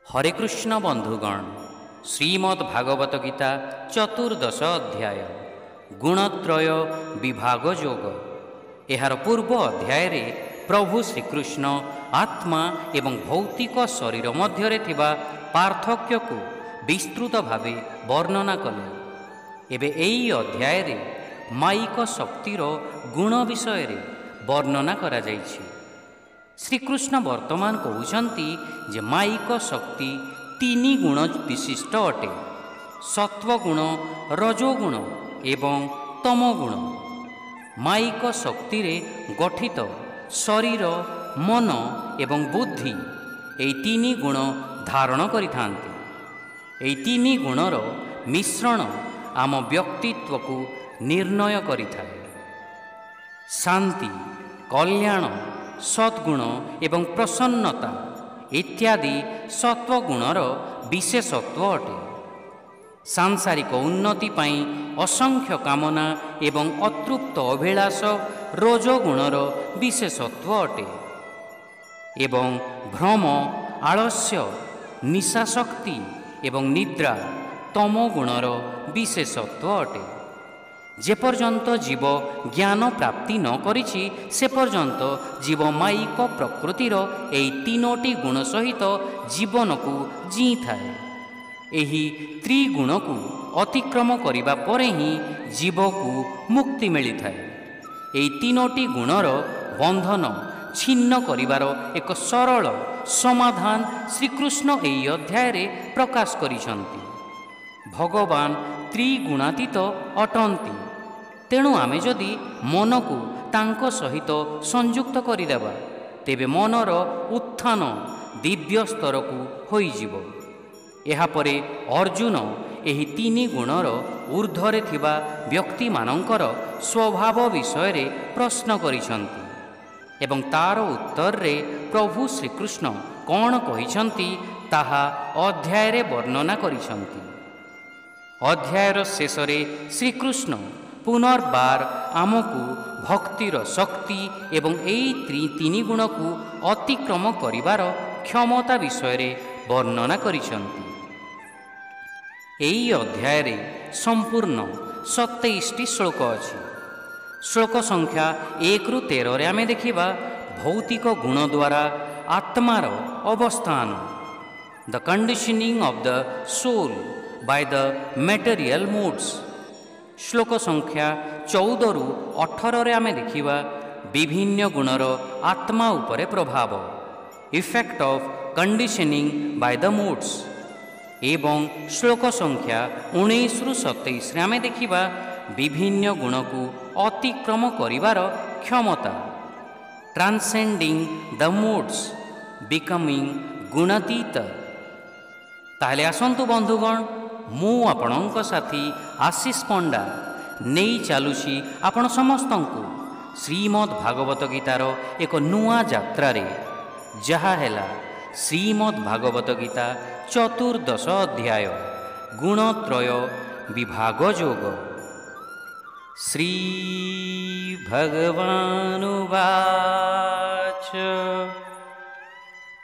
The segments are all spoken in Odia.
हरे कृष्ण बंधुगण, श्रीमद् भागवत गीता चतुर्दश अध्याय गुणत्रय विभाग योग। एहार पूर्व अध्याय रे प्रभु श्रीकृष्ण आत्मा एवं भौतिक शरीर मध्य थिबा पार्थक्य को विस्तृत भावे वर्णना कले। एबे एई अध्याय रे माइक शक्तिर गुण विषय रे वर्णना करा जाइछि। श्रीकृष्ण वर्तमान कहउछंती जे माइक शक्ति तीन गुण विशिष्ट अटे, सत्वगुण, रजोगुण एवं तमोगुण। माइक शक्ति रे गठित शरीर, मन एवं बुद्धि एई तीन गुण धारण करिथांती। एई तीन गुणर मिश्रण आम व्यक्तित्व को निर्णय करिथाए। शांति, कल्याण, सद्गुण एवं प्रसन्नता इत्यादि सत्वगुणर विशेषत्व अटे। सांसारिक उन्नति पाई असंख्य कामना एवं अतृप्त अभिलाष रजोगुणर विशेषत्व अटे। एवं भ्रम, आलस्य, निशाशक्ति एवं निद्रा तमोगुणर विशेषत्व अटे। जेपर्यंत जीव ज्ञान प्राप्ति न करिछि से पर्यंत जीव माइक प्रकृतिर एई तीनोटी गुण सहित जीवन को जी थाए। एही त्रिगुण को अतिक्रम करिबा परे ही जीव को मुक्ति मिली थाए। एई तीनोटी गुणर बंधन छिन्न करिबार एक सरल समाधान श्रीकृष्ण एई अध्याय रे प्रकाश करिसंती। भगवान त्रिगुणातीत अटंती। तेणु आमे जदि मन को तांको सहित संयुक्त करिदेबा तेबे मनर उत्थान दिव्य स्तर को होई जिवो। एहा परे अर्जुन एही तीन गुणर ऊर्ध्वरे थिबा व्यक्ति मानंकर स्वभाव विषय रे प्रश्न करिसंती एवं तार उत्तर रे प्रभु श्रीकृष्ण कौन कहिसंती ताहा अध्याय रे वर्णना करिसंती। अध्यायर शेष रे श्रीकृष्ण पुनर्बार आमको भक्तिर शक्ति एवं एई तीन गुण को अतिक्रम करिबार क्षमता विषय रे वर्णना करिसंती। एई अध्याय रे संपूर्ण 27 श्लोक अछि। श्लोक संख्या 1 रु 13 रे आमे देखिबा भौतिक गुण द्वारा आत्मार अवस्थान, the conditioning of the soul by the material moods. श्लोक संख्या 14 रु 18 रे आमे देखिबा विभिन्न गुणर आत्मा उपरे प्रभाव, effect of conditioning by the moods. एवं श्लोक संख्या 19 रु 27 रे आमे देखिबा विभिन्न गुण को अतिक्रम करिवार क्षमता, ट्रांसेंडिंग द मूड्स, बिकमिंग गुणातीत। ताहले आसंतु बंधुगण, मु आपणक साथी आशीष पंडा नहीं चलुसी आपण समस्त को श्रीमद् भागवत गीतार एक नुआ यात्रा रे, जहा हैला श्रीमद् भागवत गीता चतुर्दश अध्याय गुणत्रय विभाग योग। श्री भगवानुवाच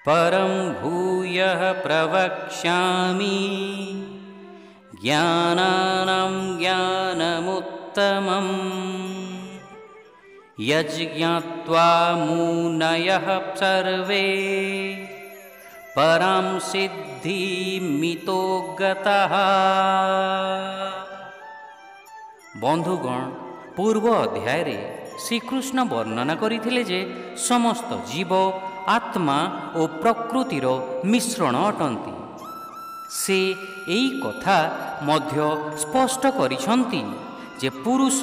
परं भूयः प्रवक्ष्यामि ज्ञानानां ज्ञानमुत्तमं यज्ञात्वा मुनयः सर्वे परां सिद्धिमितो गतः। बंधुगण, पूर्व अध्याय रे श्रीकृष्ण वर्णना करिथिले जे समस्त जीव आत्मा और प्रकृतिर मिश्रण अटंती। से एई कथा मध्य स्पष्ट करिसंती जे पुरुष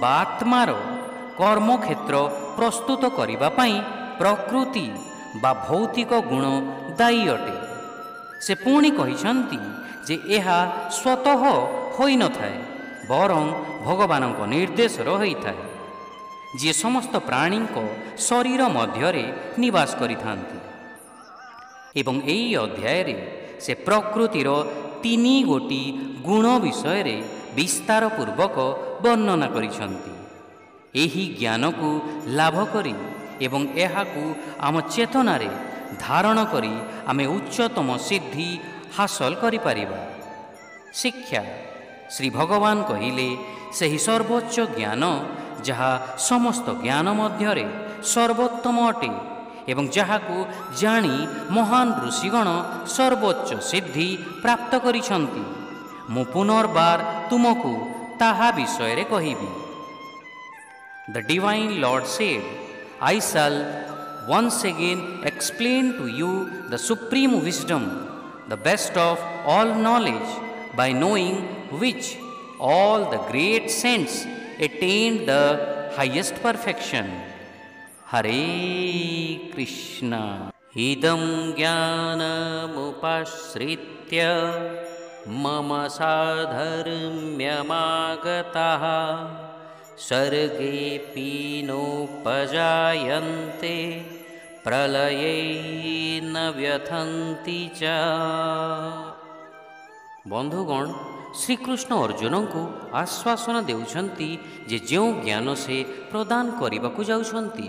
बा आत्मार कर्मक्षेत्र प्रस्तुत करिबा पई प्रकृति बा भौतिक गुण दायी अटे। से पुणी कहिसंती जे एहा स्वतः होई न थाए, बरं भगवानक निर्देश रही थाए, जे समस्त प्राणी को शरीर मध्यरे निवास करिथांती। एवं एई अध्याय रे से प्रकृतिर तीन गोटी गुण विषय रे विस्तार पूर्वक वर्णना करिसंती। एही ज्ञान को लाभ करी एवं एहाकू आम चेतना रे ଧାରଣ କରି ଆମେ ଉଚ୍ଚତମ ସିଦ୍ଧି ହାସଲ କରିପାରିବା। ଶିକ୍ଷା ଶ୍ରୀ ଭଗବାନ କହିଲେ, ସେହି ସର୍ବୋଚ୍ଚ ଜ୍ଞାନ ଯାହା ସମସ୍ତ ଜ୍ଞାନ ମଧ୍ୟରେ ସର୍ବୋତ୍ତମ ଅଟେ ଏବଂ ଯାହାକୁ ଜାଣି ମହାନ ଋଷିଗଣ ସର୍ବୋଚ୍ଚ ସିଦ୍ଧି ପ୍ରାପ୍ତ କରିଛନ୍ତି। ମୁଁ ପୁନର୍ବାର ତୁମକୁ ତାହା ବିଷୟରେ କହିବି। The divine Lord said, I shall once again explain to you the supreme wisdom, the best of all knowledge, by knowing which all the great saints attained the highest perfection. Hare Krishna. Idam jnanamupashritya mama sadharmyamagataha sargepi nopajayante pralayena vyathanti cha। ବନ୍ଧୁଗଣ, ଶ୍ରୀକୃଷ୍ଣ ଅର୍ଜୁନଙ୍କୁ ଆଶ୍ୱାସନା ଦେଉଛନ୍ତି ଯେ ଯେଉଁ ଜ୍ଞାନ ସେ ପ୍ରଦାନ କରିବାକୁ ଯାଉଛନ୍ତି,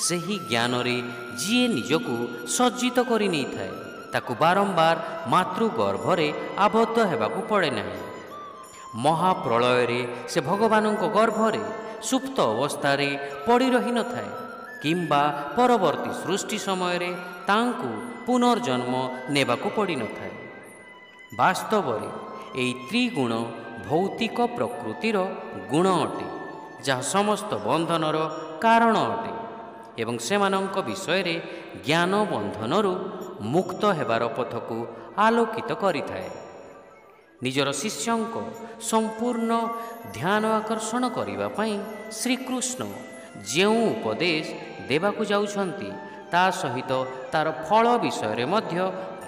ସେହି ଜ୍ଞାନରେ ଯିଏ ନିଜକୁ ସଜ୍ଜିତ କରି ନେଇଥାଏ ତାକୁ ବାରମ୍ବାର ମାତୃଗର୍ଭରେ ଆବଦ୍ଧ ହେବାକୁ ପଡ଼େ ନାହିଁ। ମହାପ୍ରଳୟରେ ସେ ଭଗବାନଙ୍କ ଗର୍ଭରେ ସୁପ୍ତ ଅବସ୍ଥାରେ ପଡ଼ି ରହିନଥାଏ କିମ୍ବା ପରବର୍ତ୍ତୀ ସୃଷ୍ଟି ସମୟରେ ତାଙ୍କୁ ପୁନର୍ଜନ୍ମ ନେବାକୁ ପଡ଼ିନଥାଏ। ବାସ୍ତବରେ ଏହି ତ୍ରିଗୁଣ ଭୌତିକ ପ୍ରକୃତିର ଗୁଣ ଅଟେ, ଯାହା ସମସ୍ତ ବନ୍ଧନର କାରଣ ଅଟେ ଏବଂ ସେମାନଙ୍କ ବିଷୟରେ ଜ୍ଞାନ ବନ୍ଧନରୁ ମୁକ୍ତ ହେବାର ପଥକୁ ଆଲୋକିତ କରିଥାଏ। ନିଜର ଶିଷ୍ୟଙ୍କ ସମ୍ପୂର୍ଣ୍ଣ ଧ୍ୟାନ ଆକର୍ଷଣ କରିବା ପାଇଁ ଶ୍ରୀକୃଷ୍ଣ ଯେଉଁ ଉପଦେଶ ଦେବାକୁ ଯାଉଛନ୍ତି, ତା ସହିତ ତାର ଫଳ ବିଷୟରେ ମଧ୍ୟ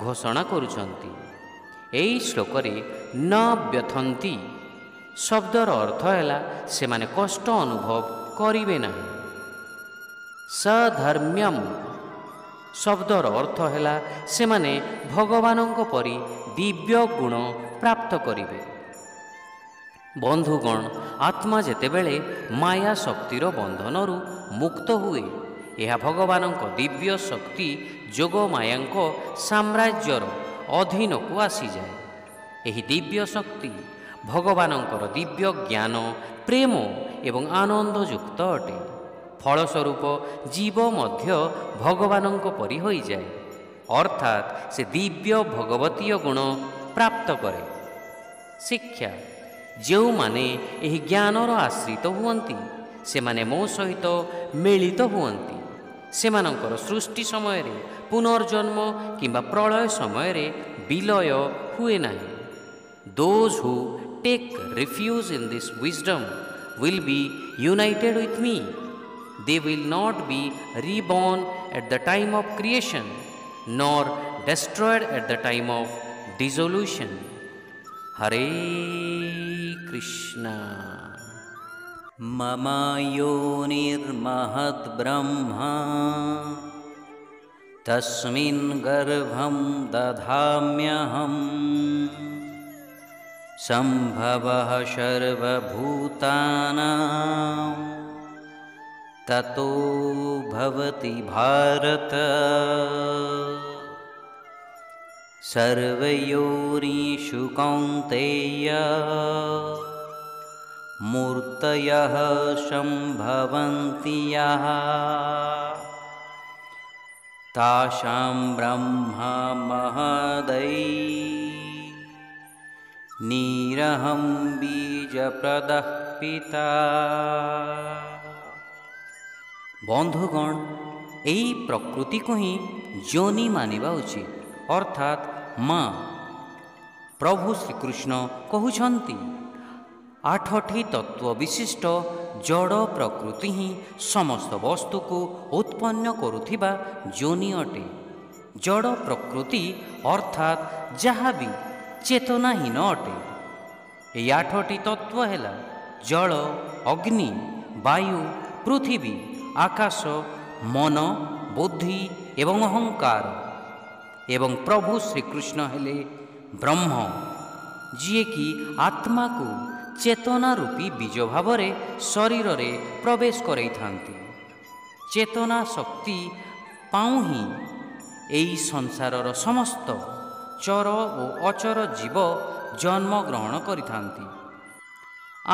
ଘୋଷଣା କରୁଛନ୍ତି। ଏହି ଶ୍ଲୋକରେ ନ ବ୍ୟଥନ୍ତି ଶବ୍ଦର ଅର୍ଥ ହେଲା ସେମାନେ କଷ୍ଟ ଅନୁଭବ କରିବେ ନାହିଁ। ସଧର୍ମ୍ୟମ୍ ଶବ୍ଦର ଅର୍ଥ ହେଲା ସେମାନେ ଭଗବାନଙ୍କ ପରି ଦିବ୍ୟ ଗୁଣ ପ୍ରାପ୍ତ କରିବେ। ବନ୍ଧୁଗଣ, ଆତ୍ମା ଯେତେବେଳେ ମାୟା ଶକ୍ତିର ବନ୍ଧନରୁ ମୁକ୍ତ ହୁଏ, ଏହା ଭଗବାନଙ୍କ ଦିବ୍ୟ ଶକ୍ତି ଯୋଗମାୟାଙ୍କ ସାମ୍ରାଜ୍ୟର ଅଧୀନକୁ ଆସିଯାଏ। ଏହି ଦିବ୍ୟ ଶକ୍ତି ଭଗବାନଙ୍କର ଦିବ୍ୟ ଜ୍ଞାନ, ପ୍ରେମ ଏବଂ ଆନନ୍ଦଯୁକ୍ତ ଅଟେ। ଫଳସ୍ୱରୂପ ଜୀବ ମଧ୍ୟ ଭଗବାନଙ୍କ ପରି ହୋଇଯାଏ, ଅର୍ଥାତ୍ ସେ ଦିବ୍ୟ ଭଗବତୀୟ ଗୁଣ ପ୍ରାପ୍ତ କରେ। ଶିକ୍ଷା ଯେଉଁମାନେ ଏହି ଜ୍ଞାନର ଆଶ୍ରିତ ହୁଅନ୍ତି, ସେମାନେ ମୋ ସହିତ ମିଳିତ ହୁଅନ୍ତି। ସେମାନଙ୍କର ସୃଷ୍ଟି ସମୟରେ ପୁନର୍ଜନ୍ମ କିମ୍ବା ପ୍ରଳୟ ସମୟରେ ବିଲୟ ହୁଏ ନାହିଁ। Those who take refuge in this wisdom will be united with me. They will not be reborn at the time of creation, nor destroyed at the time of dissolution. Hare Krishna. Mama yonir mahat brahma tasmin garbham dadhamyaham sambhavah sarvabhutanam tato bhavati bharata sarvayorishu kaunteya मूर्तयः सम्भवन्ति यः तासां ब्रह्मा महदै निरहं बीजप्रदः पिता। बंधुगण, ଏହି ପ୍ରକୃତିକୁ ହିଁ ଯୋନି ମାନିବା ଉଚିତ, ଅର୍ଥାତ୍ ମା। ପ୍ରଭୁ ଶ୍ରୀକୃଷ୍ଣ କହୁଛନ୍ତି, ଆଠଟି ତତ୍ଵ ବିଶିଷ୍ଟ ଜଡ଼ ପ୍ରକୃତି ହିଁ ସମସ୍ତ ବସ୍ତୁକୁ ଉତ୍ପନ୍ନ କରୁଥିବା ଯୋନି ଅଟେ। ଜଡ଼ ପ୍ରକୃତି ଅର୍ଥାତ୍ ଯାହା ବି ଚେତନାହୀନ ଅଟେ। ଏହି ଆଠଟି ତତ୍ଵ ହେଲା ଜଳ, ଅଗ୍ନି, ବାୟୁ, ପୃଥିବୀ, ଆକାଶ, ମନ, ବୁଦ୍ଧି ଏବଂ ଅହଙ୍କାର। ଏବଂ ପ୍ରଭୁ ଶ୍ରୀକୃଷ୍ଣ ହେଲେ ବ୍ରହ୍ମ, ଯିଏକି ଆତ୍ମାକୁ ଚେତନା ରୂପୀ ବୀଜ ଭାବରେ ଶରୀରରେ ପ୍ରବେଶ କରାଇଥାନ୍ତି। ଚେତନା ଶକ୍ତି ପାଉ ହିଁ ଏହି ସଂସାରର ସମସ୍ତ ଚର ଓ ଅଚର ଜୀବ ଜନ୍ମଗ୍ରହଣ କରିଥାନ୍ତି।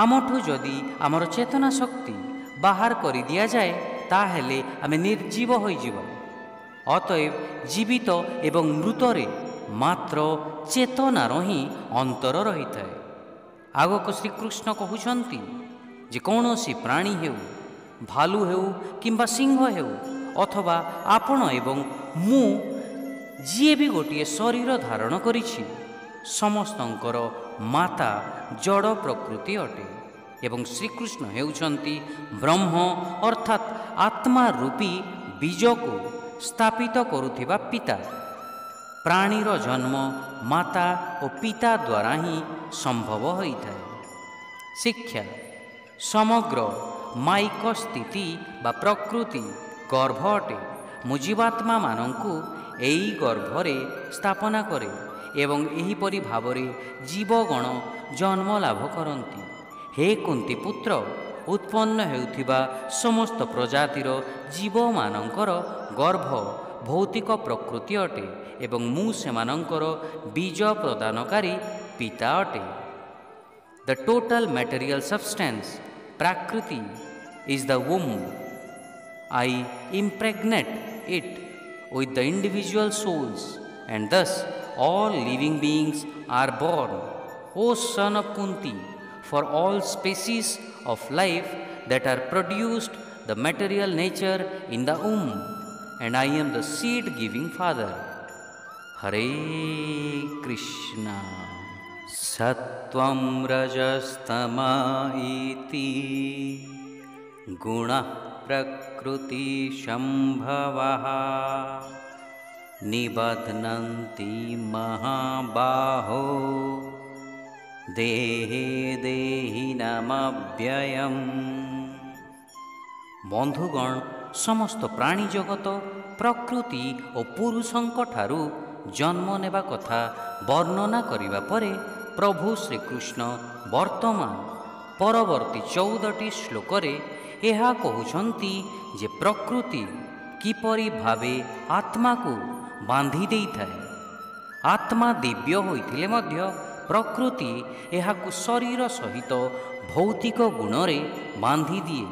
ଆମଠୁ ଯଦି ଆମର ଚେତନା ଶକ୍ତି ବାହାର କରିଦିଆଯାଏ ତାହେଲେ ଆମେ ନିର୍ଜୀବ ହୋଇଯିବା। ଅତଏବ ଜୀବିତ ଏବଂ ମୃତରେ ମାତ୍ର ଚେତନାର ହିଁ ଅନ୍ତର ରହିଥାଏ। ଆଗକୁ ଶ୍ରୀକୃଷ୍ଣ କହୁଛନ୍ତି ଯେ କୌଣସି ପ୍ରାଣୀ ହେଉ, ଭାଲୁ ହେଉ କିମ୍ବା ସିଂହ ହେଉ ଅଥବା ଆପଣ ଏବଂ ମୁଁ ଯିଏ ବି ଗୋଟିଏ ଶରୀର ଧାରଣ କରିଛି ସମସ୍ତଙ୍କର ମାତା ଜଡ଼ ପ୍ରକୃତି ଅଟେ ଏବଂ ଶ୍ରୀକୃଷ୍ଣ ହେଉଛନ୍ତି ବ୍ରହ୍ମ ଅର୍ଥାତ୍ ଆତ୍ମା ରୂପୀ ବୀଜକୁ ସ୍ଥାପିତ କରୁଥିବା ପିତା। ପ୍ରାଣୀର ଜନ୍ମ ମାତା ଓ ପିତା ଦ୍ୱାରା ହିଁ ସମ୍ଭବ ହୋଇଥାଏ। ଶିକ୍ଷା ସମଗ୍ର ମାଇକ ସ୍ଥିତି ବା ପ୍ରକୃତି ଗର୍ଭ ଅଟେ। ମୁଁ ଜୀବାତ୍ମାମାନଙ୍କୁ ଏହି ଗର୍ଭରେ ସ୍ଥାପନା କରେ ଏବଂ ଏହିପରି ଭାବରେ ଜୀବଗଣ ଜନ୍ମ ଲାଭ କରନ୍ତି। ହେ କୁନ୍ତି ପୁତ୍ର, ଉତ୍ପନ୍ନ ହେଉଥିବା ସମସ୍ତ ପ୍ରଜାତିର ଜୀବମାନଙ୍କର ଗର୍ଭ ଭୌତିକ ପ୍ରକୃତି ଅଟେ ଏବଂ ମୁଁ ସେମାନଙ୍କର ବୀଜ ପ୍ରଦାନକାରୀ ପିତା ଅଟେ। The total material substance, Prakriti, is the womb. I impregnate it with the individual souls, and thus all living beings are born. O son of Kunti, for all species of life that are produced, the material nature in the womb, and I am the seed-giving father. Hare Krishna. Sattvam rajastama iti guna prakruti shambhavaha nibadhnanti mahabaho dehe dehinamavyayam। ବନ୍ଧୁଗଣ, ସମସ୍ତ ପ୍ରାଣୀ ଜଗତ ପ୍ରକୃତି ଓ ପୁରୁଷଙ୍କ ଠାରୁ ଜନ୍ମ ନେବା କଥା ବର୍ଣ୍ଣନା କରିବା ପରେ ପ୍ରଭୁ ଶ୍ରୀକୃଷ୍ଣ ବର୍ତ୍ତମାନ ପରବର୍ତ୍ତୀ 14ଟି ଶ୍ଲୋକରେ ଏହା କହୁଛନ୍ତି ଯେ ପ୍ରକୃତି କିପରି ଭାବେ ଆତ୍ମାକୁ ବାନ୍ଧି ଦେଇଥାଏ। ଆତ୍ମା ଦିବ୍ୟ ହୋଇଥିଲେ ମଧ୍ୟ ପ୍ରକୃତି ଏହାକୁ ଶରୀର ସହିତ ଭୌତିକ ଗୁଣରେ ବାନ୍ଧି ଦିଏ।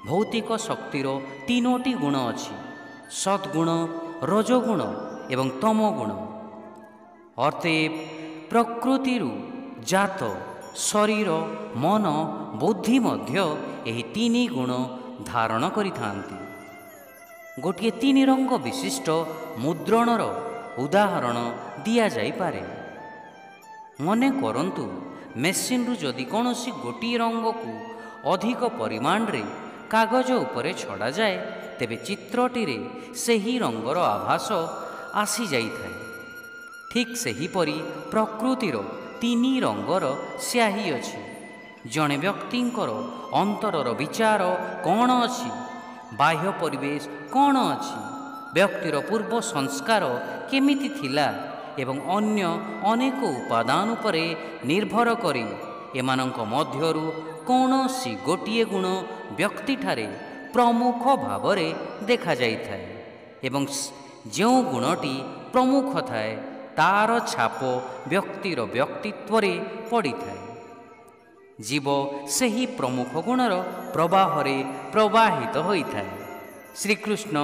ଭୌତିକ ଶକ୍ତିର 3ଟି ଗୁଣ ଅଛି, ସଦ୍ଗୁଣ, ରଜୋଗୁଣ ଏବଂ ତମୋଗୁଣ। ଅତଏବ ପ୍ରକୃତିରୁ ଜାତ ଶରୀର, ମନ, ବୁଦ୍ଧି ମଧ୍ୟ ଏହି 3 ଗୁଣ ଧାରଣ କରିଥାନ୍ତି। ଗୋଟିଏ 3 ରଙ୍ଗ ବିଶିଷ୍ଟ ମୁଦ୍ରଣର ଉଦାହରଣ ଦିଆଯାଇପାରେ। ମନେ କରନ୍ତୁ, ମେସିନ୍ରୁ ଯଦି କୌଣସି ଗୋଟିଏ ରଙ୍ଗକୁ ଅଧିକ ପରିମାଣରେ କାଗଜ ଉପରେ ଛଡ଼ାଯାଏ ତେବେ ଚିତ୍ରଟିରେ ସେହି ରଙ୍ଗର ଆଭାସ ଆସିଯାଇଥାଏ। ଠିକ୍ ସେହିପରି ପ୍ରକୃତିର 3 ରଙ୍ଗର ସ୍ୟାହୀ ଅଛି। ଜଣେ ବ୍ୟକ୍ତିଙ୍କର ଅନ୍ତରର ବିଚାର କ'ଣ ଅଛି, ବାହ୍ୟ ପରିବେଶ କ'ଣ ଅଛି, ବ୍ୟକ୍ତିର ପୂର୍ବ ସଂସ୍କାର କେମିତି ଥିଲା ଏବଂ ଅନ୍ୟ ଅନେକ ଉପାଦାନ ଉପରେ ନିର୍ଭର କରି ଏମାନଙ୍କ ମଧ୍ୟରୁ କୌଣସି ଗୋଟିଏ ଗୁଣ ବ୍ୟକ୍ତିଠାରେ ପ୍ରମୁଖ ଭାବରେ ଦେଖାଯାଇଥାଏ ଏବଂ ଯେଉଁ ଗୁଣଟି ପ୍ରମୁଖ ଥାଏ ତାର ଛାପ ବ୍ୟକ୍ତିର ବ୍ୟକ୍ତିତ୍ୱରେ ପଡ଼ିଥାଏ। ଜୀବ ସେହି ପ୍ରମୁଖ ଗୁଣର ପ୍ରବାହରେ ପ୍ରବାହିତ ହୋଇଥାଏ। ଶ୍ରୀକୃଷ୍ଣ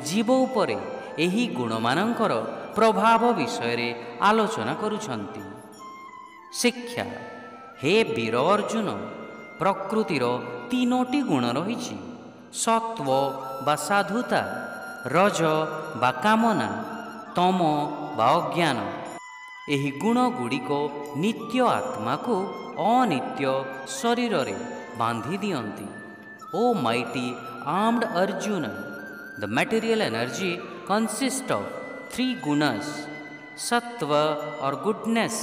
ଜୀବ ଉପରେ ଏହି ଗୁଣମାନଙ୍କର ପ୍ରଭାବ ବିଷୟରେ ଆଲୋଚନା କରୁଛନ୍ତି। ଶିକ୍ଷା ହେ ବୀର ଅର୍ଜୁନ, ପ୍ରକୃତିର 3ଟି ଗୁଣ ରହିଛି, ସତ୍ୱ ବା ସାଧୁତା, ରଜ ବା କାମନା, ତମ ବା ଅଜ୍ଞାନ। ଏହି ଗୁଣଗୁଡ଼ିକ ନିତ୍ୟ ଆତ୍ମାକୁ ଅନିତ୍ୟ ଶରୀରରେ ବାନ୍ଧି ଦିଅନ୍ତି। O mighty armed Arjuna, the material energy consists of 3 gunas, sattva or goodness,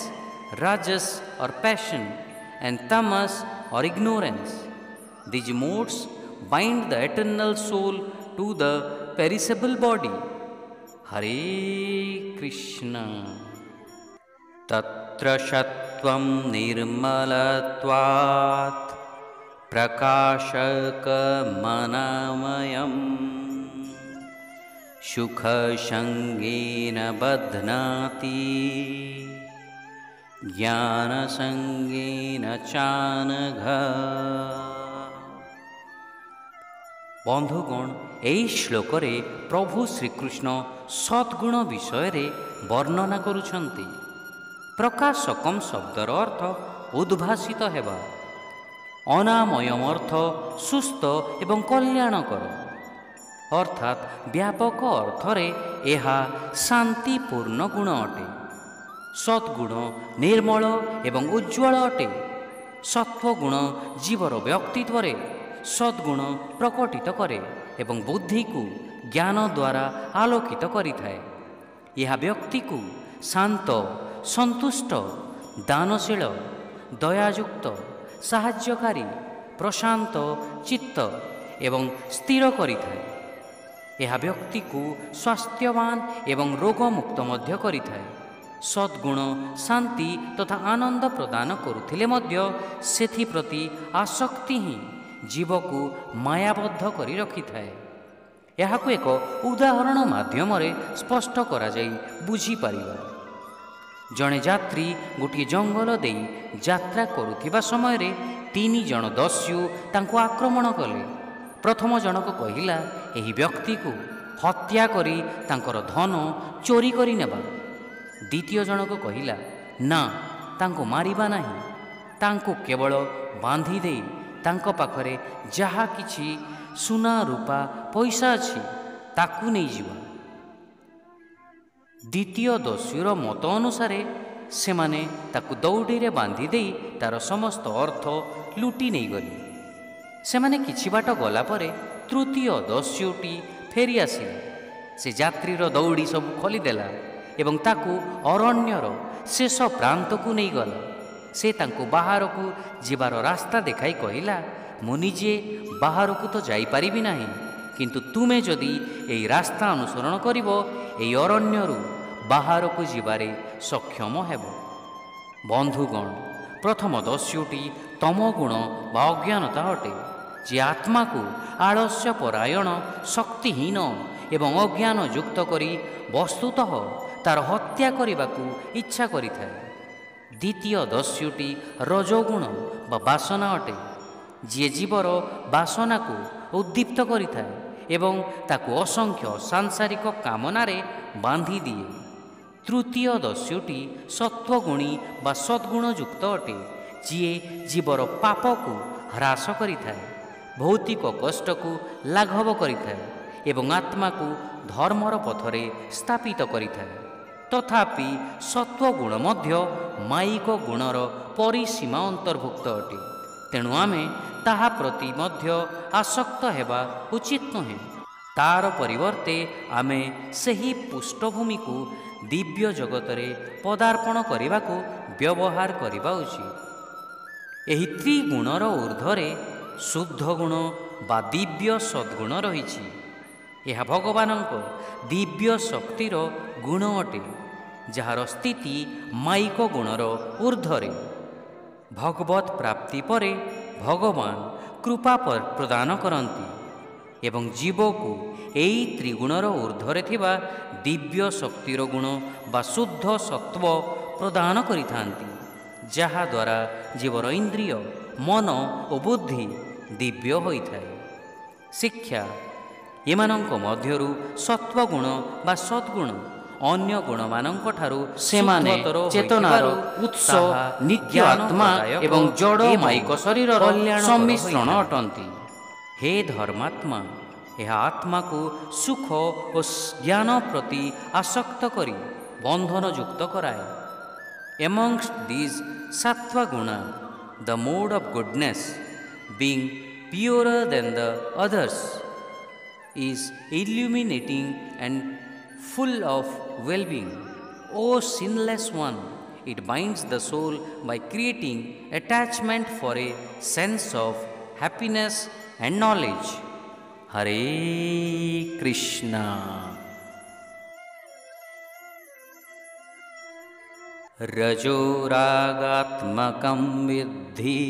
rajas or passion, and tamas or ignorance. These modes bind the eternal soul to the perishable body. Hare Krishna. Tatra shatvam nirmalatvat prakashaka manamayam सुखसङ्गेन बध्नाति ज्ञानसङ्गेन चानघ। बंधुगण, এই শ্লোকରେ ପ୍ରଭୁ ଶ୍ରୀକୃଷ୍ଣ ସଦ୍ଗୁଣ ବିଷୟରେ ବର୍ଣ୍ଣନା କରୁଛନ୍ତି। ପ୍ରକାଶକମ୍ ଶବ୍ଦର ଅର୍ଥ ଉଦ୍ଭାସିତ ହେବା, ଅନାମୟମ୍ ଅର୍ଥ ସୁସ୍ଥ ଏବଂ କଲ୍ୟାଣକର, ଅର୍ଥାତ୍ ବ୍ୟାପକ ଅର୍ଥରେ ଏହା ଶାନ୍ତିପୂର୍ଣ୍ଣ ଗୁଣ ଅଟେ। ସଦ୍ଗୁଣ ନିର୍ମଳ ଏବଂ ଉଜ୍ଜ୍ୱଳ ଅଟେ। ସତ୍ୱଗୁଣ ଜୀବର ବ୍ୟକ୍ତିତ୍ୱରେ ସଦ୍ଗୁଣ ପ୍ରକଟିତ କରେ ଏବଂ ବୁଦ୍ଧିକୁ ଜ୍ଞାନ ଦ୍ୱାରା ଆଲୋକିତ କରିଥାଏ। ଏହା ବ୍ୟକ୍ତିକୁ ଶାନ୍ତ, ସନ୍ତୁଷ୍ଟ, ଦାନଶୀଳ, ଦୟାଯୁକ୍ତ, ସାହାଯ୍ୟକାରୀ, ପ୍ରଶାନ୍ତ ଚିତ୍ତ ଏବଂ ସ୍ଥିର କରିଥାଏ। ଏହା ବ୍ୟକ୍ତିକୁ ସ୍ୱାସ୍ଥ୍ୟବାନ ଏବଂ ରୋଗମୁକ୍ତ ମଧ୍ୟ କରିଥାଏ। ସଦ୍ଗୁଣ ଶାନ୍ତି ତଥା ଆନନ୍ଦ ପ୍ରଦାନ କରୁଥିଲେ ମଧ୍ୟ ସେଥିପ୍ରତି ଆସକ୍ତି ହିଁ ଜୀବକୁ ମାୟାବଦ୍ଧ କରି ରଖିଥାଏ। ଏହାକୁ ଏକ ଉଦାହରଣ ମାଧ୍ୟମରେ ସ୍ପଷ୍ଟ କରାଯାଇ ବୁଝିପାରିବା। ଜଣେ ଯାତ୍ରୀ ଗୋଟିଏ ଜଙ୍ଗଲ ଦେଇ ଯାତ୍ରା କରୁଥିବା ସମୟରେ 3 ଜଣ ଦସ୍ୟୁ ତାଙ୍କୁ ଆକ୍ରମଣ କଲେ। ପ୍ରଥମ ଜଣକ କହିଲା, ଏହି ବ୍ୟକ୍ତିକୁ ହତ୍ୟା କରି ତାଙ୍କର ଧନ ଚୋରି କରି ନେବା। ଦ୍ୱିତୀୟ ଜଣକ କହିଲା, ନା, ତାଙ୍କୁ ମାରିବା ନାହିଁ, ତାଙ୍କୁ କେବଳ ବାନ୍ଧି ଦେଇ ତାଙ୍କ ପାଖରେ ଯାହା କିଛି ସୁନା ରୂପା ପଇସା ଅଛି ତାକୁ ନେଇଯିବା। ଦ୍ୱିତୀୟ ଦସ୍ୟୁର ମତ ଅନୁସାରେ ସେମାନେ ତାକୁ ଦଉଡ଼ିରେ ବାନ୍ଧି ଦେଇ ତାର ସମସ୍ତ ଅର୍ଥ ଲୁଟି ନେଇଗଲେ। ସେମାନେ କିଛି ବାଟ ଗଲା ପରେ ତୃତୀୟ ଦସ୍ୟୁଟି ଫେରି ଆସିଲା। ସେ ଯାତ୍ରୀର ଦଉଡ଼ି ସବୁ ଖୋଲିଦେଲା ଏବଂ ତାକୁ ଅରଣ୍ୟର ଶେଷ ପ୍ରାନ୍ତକୁ ନେଇଗଲା। ସେ ତାଙ୍କୁ ବାହାରକୁ ଯିବାର ରାସ୍ତା ଦେଖାଇ କହିଲା, ମୁଁ ନିଜେ ବାହାରକୁ ତ ଯାଇପାରିବି ନାହିଁ, କିନ୍ତୁ ତୁମେ ଯଦି ଏହି ରାସ୍ତା ଅନୁସରଣ କରିବ, ଏହି ଅରଣ୍ୟରୁ ବାହାରକୁ ଯିବାରେ ସକ୍ଷମ ହେବ। ବନ୍ଧୁଗଣ, ପ୍ରଥମ ଦସ୍ୟୁଟି ତମଗୁଣ ବା ଅଜ୍ଞାନତା ଅଟେ, ଯେ ଆତ୍ମାକୁ ଆଳସ୍ୟପରାୟଣ, ଶକ୍ତିହୀନ ଏବଂ ଅଜ୍ଞାନ ଯୁକ୍ତ କରି ବସ୍ତୁତଃ ତାର ହତ୍ୟା କରିବାକୁ ଇଚ୍ଛା କରିଥାଏ। ଦ୍ୱିତୀୟ ଦସ୍ୟୁଟି ରଜୋଗୁଣ ବା ବାସନା ଅଟେ, ଯିଏ ଜୀବର ବାସନାକୁ ଉଦ୍ଦୀପ୍ତ କରିଥାଏ ଏବଂ ତାକୁ ଅସଂଖ୍ୟ ସାଂସାରିକ କାମନାରେ ବାନ୍ଧି ଦିଏ। ତୃତୀୟ ଦସ୍ୟୁଟି ସତ୍ୱଗୁଣୀ ବା ସଦ୍ଗୁଣ ଯୁକ୍ତ ଅଟେ, ଯିଏ ଜୀବର ପାପକୁ ହ୍ରାସ କରିଥାଏ, ଭୌତିକ କଷ୍ଟକୁ ଲାଘବ କରିଥାଏ ଏବଂ ଆତ୍ମାକୁ ଧର୍ମର ପଥରେ ସ୍ଥାପିତ କରିଥାଏ। ତଥାପି ସତ୍ୱଗୁଣ ମଧ୍ୟ ମାୟିକ ଗୁଣର ପରିସୀମା ଅନ୍ତର୍ଭୁକ୍ତ ଅଟେ, ତେଣୁ ଆମେ ତାହା ପ୍ରତି ମଧ୍ୟ ଆସକ୍ତ ହେବା ଉଚିତ ନୁହେଁ। ତାର ପରିବର୍ତ୍ତେ ଆମେ ସେହି ପୃଷ୍ଠଭୂମିକୁ ଦିବ୍ୟ ଜଗତରେ ପଦାର୍ପଣ କରିବାକୁ ବ୍ୟବହାର କରିବା ଉଚିତ। ଏହି ତ୍ରିଗୁଣର ଊର୍ଦ୍ଧ୍ୱରେ ଶୁଦ୍ଧ ଗୁଣ ବା ଦିବ୍ୟ ସଦ୍ଗୁଣ ରହିଛି। ଏହା ଭଗବାନଙ୍କ ଦିବ୍ୟ ଶକ୍ତିର ଗୁଣ ଅଟେ, ଯାହାର ସ୍ଥିତି ମାୟିକ ଗୁଣର ଊର୍ଦ୍ଧ୍ୱରେ। ଭଗବତ୍ ପ୍ରାପ୍ତି ପରେ ଭଗବାନ କୃପା ପ୍ରଦାନ କରନ୍ତି ଏବଂ ଜୀବକୁ ଏହି ତ୍ରିଗୁଣର ଊର୍ଦ୍ଧ୍ୱରେ ଥିବା ଦିବ୍ୟ ଶକ୍ତିର ଗୁଣ ବା ଶୁଦ୍ଧ ସତ୍ୱ ପ୍ରଦାନ କରିଥାନ୍ତି, ଯାହାଦ୍ୱାରା ଜୀବର ଇନ୍ଦ୍ରିୟ, ମନ ଓ ବୁଦ୍ଧି ଦିବ୍ୟ ହୋଇଥାଏ। ଶିକ୍ଷା ଏମାନଙ୍କ ମଧ୍ୟରୁ ସତ୍ୱଗୁଣ ବା ସଦ୍ଗୁଣ ଅନ୍ୟ ଗୁଣମାନଙ୍କଠାରୁ ସେମାନେ ଚେତନାର ଉତ୍ସ, ନିତ୍ୟ ଆତ୍ମା ଏବଂ ଜଡ଼ ମାଇକ ଶରୀରର ସମ୍ମିଶ୍ରଣ ଅଟନ୍ତି। ହେ ଧର୍ମାତ୍ମା, ଏହା ଆତ୍ମାକୁ ସୁଖ ଓ ଜ୍ଞାନ ପ୍ରତି ଆସକ୍ତ କରି ବନ୍ଧନଯୁକ୍ତ କରାଏ। Amongst these sattva guna, the mode of goodness, being purer than the others, is illuminating and full of well-being. O sinless one, it binds the soul by creating attachment for a sense of happiness and knowledge. Hare Krishna. रजोरागात्मकं विद्धि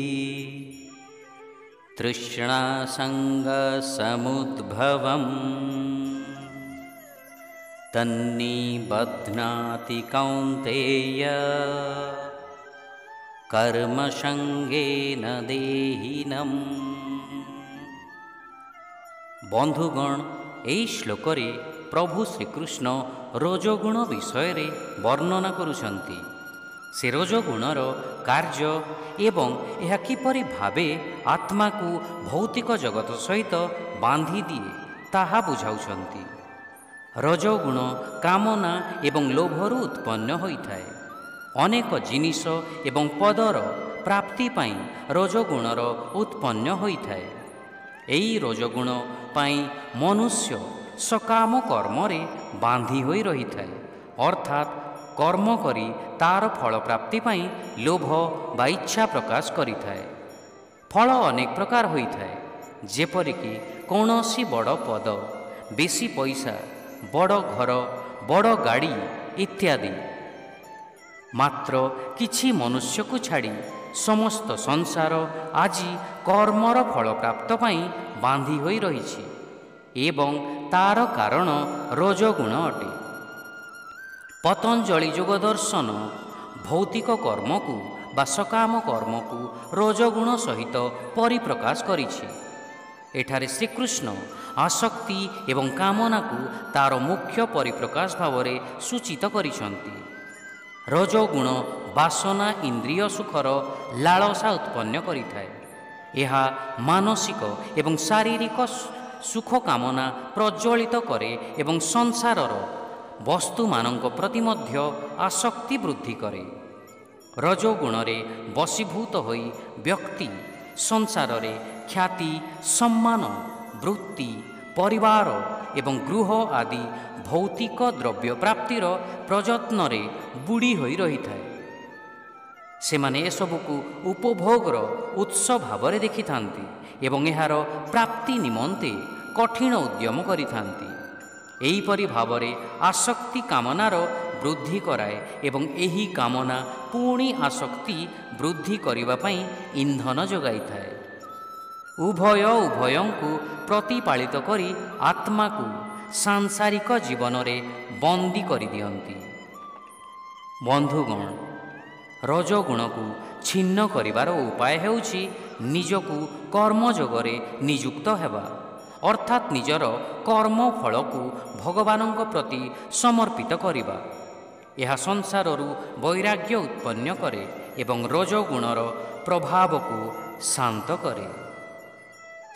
तृष्णासङ्गसमुद्भवम् तन्निबध्नाति कौन्तेय कर्मसंगेन देहिनम्। बंधुगण, ଏହି ଶ୍ଲୋକରେ ପ୍ରଭୁ ଶ୍ରୀକୃଷ୍ଣ ରଜୋଗୁଣ ବିଷୟରେ ବର୍ଣ୍ଣନା କରୁଛନ୍ତି। ସେ ରଜୋଗୁଣର କାର୍ଯ୍ୟ ଏବଂ ଏହା କିପରି ଭାବେ ଆତ୍ମାକୁ ଭୌତିକ ଜଗତ ସହିତ ବାନ୍ଧି ଦିଏ ତାହା ବୁଝାଉଛନ୍ତି। ରଜୋଗୁଣ କାମନା ଏବଂ ଲୋଭରୁ ଉତ୍ପନ୍ନ ହୋଇଥାଏ। ଅନେକ ଜିନିଷ ଏବଂ ପଦର ପ୍ରାପ୍ତି ପାଇଁ ରଜୋଗୁଣର ଉତ୍ପନ୍ନ ହୋଇଥାଏ। ଏହି ରଜୋଗୁଣ ପାଇଁ ମନୁଷ୍ୟ ସକାମ କର୍ମରେ ବାନ୍ଧି ହୋଇ ରହିଥାଏ, ଅର୍ଥାତ୍ କର୍ମ କରି ତାର ଫଳ ପ୍ରାପ୍ତି ପାଇଁ ଲୋଭ ବା ଇଚ୍ଛା ପ୍ରକାଶ କରିଥାଏ। ଫଳ ଅନେକ ପ୍ରକାର ହୋଇଥାଏ, ଯେପରିକି କୌଣସି ବଡ଼ ପଦ, ବେଶୀ ପଇସା, ବଡ଼ ଘର, ବଡ଼ ଗାଡ଼ି ଇତ୍ୟାଦି। ମାତ୍ର କିଛି ମନୁଷ୍ୟକୁ ଛାଡ଼ି ସମସ୍ତ ସଂସାର ଆଜି କର୍ମର ଫଳ ପ୍ରାପ୍ତ ପାଇଁ ବାନ୍ଧି ହୋଇ ରହିଛି ଏବଂ ତାର କାରଣ ରଜୋଗୁଣ ଅଟେ। ପତଞ୍ଜଳି ଯୋଗ ଦର୍ଶନ ଭୌତିକ କର୍ମକୁ ବା ସକାମ କର୍ମକୁ ରଜୋଗୁଣ ସହିତ ପରିପ୍ରକାଶ କରିଛି। ଏଠାରେ ଶ୍ରୀକୃଷ୍ଣ ଆସକ୍ତି ଏବଂ କାମନାକୁ ତାର ମୁଖ୍ୟ ପରିପ୍ରକାଶ ଭାବରେ ସୂଚିତ କରିଛନ୍ତି। ରଜୋଗୁଣ ବାସନା ଇନ୍ଦ୍ରିୟ ସୁଖର ଲାଳସା ଉତ୍ପନ୍ନ କରିଥାଏ। ଏହା ମାନସିକ ଏବଂ ଶାରୀରିକ ସୁଖ କାମନା ପ୍ରଜ୍ୱଳିତ କରେ ଏବଂ ସଂସାରର ବସ୍ତୁମାନଙ୍କ ପ୍ରତି ମଧ୍ୟ ଆସକ୍ତି ବୃଦ୍ଧି କରେ। ରଜୋଗୁଣରେ ବଶୀଭୂତ ହୋଇ ବ୍ୟକ୍ତି ସଂସାରରେ ଖ୍ୟାତି, ସମ୍ମାନ, ବୃତ୍ତି, ପରିବାର ଏବଂ ଗୃହ ଆଦି ଭୌତିକ ଦ୍ରବ୍ୟ ପ୍ରାପ୍ତିର ପ୍ରଯତ୍ନରେ ବୁଡ଼ି ହୋଇ ରହିଥାଏ। ସେମାନେ ଏସବୁକୁ ଉପଭୋଗର ଉତ୍ସ ଭାବରେ ଦେଖିଥାନ୍ତି ଏବଂ ଏହାର ପ୍ରାପ୍ତି ନିମନ୍ତେ କଠିନ ଉଦ୍ୟମ କରିଥାନ୍ତି। ଏହିପରି ଭାବରେ ଆସକ୍ତି କାମନାର ବୃଦ୍ଧି କରାଏ ଏବଂ ଏହି କାମନା ପୁଣି ଆସକ୍ତି ବୃଦ୍ଧି କରିବା ପାଇଁ ଇନ୍ଧନ ଯୋଗାଇଥାଏ। ଉଭୟଙ୍କୁ ପ୍ରତିପାଳିତ କରି ଆତ୍ମାକୁ ସାଂସାରିକ ଜୀବନରେ ବନ୍ଦୀ କରିଦିଅନ୍ତି। ବନ୍ଧୁଗଣ, ରଜୋଗୁଣକୁ ଛିନ୍ନ କରିବାର ଉପାୟ ହେଉଛି ନିଜକୁ କର୍ମଯୋଗରେ ନିଯୁକ୍ତ ହେବା, ଅର୍ଥାତ୍ ନିଜର କର୍ମଫଳକୁ ଭଗବାନଙ୍କ ପ୍ରତି ସମର୍ପିତ କରିବା। ଏହା ସଂସାରରୁ ବୈରାଗ୍ୟ ଉତ୍ପନ୍ନ କରେ ଏବଂ ରଜୋଗୁଣର ପ୍ରଭାବକୁ ଶାନ୍ତ କରେ।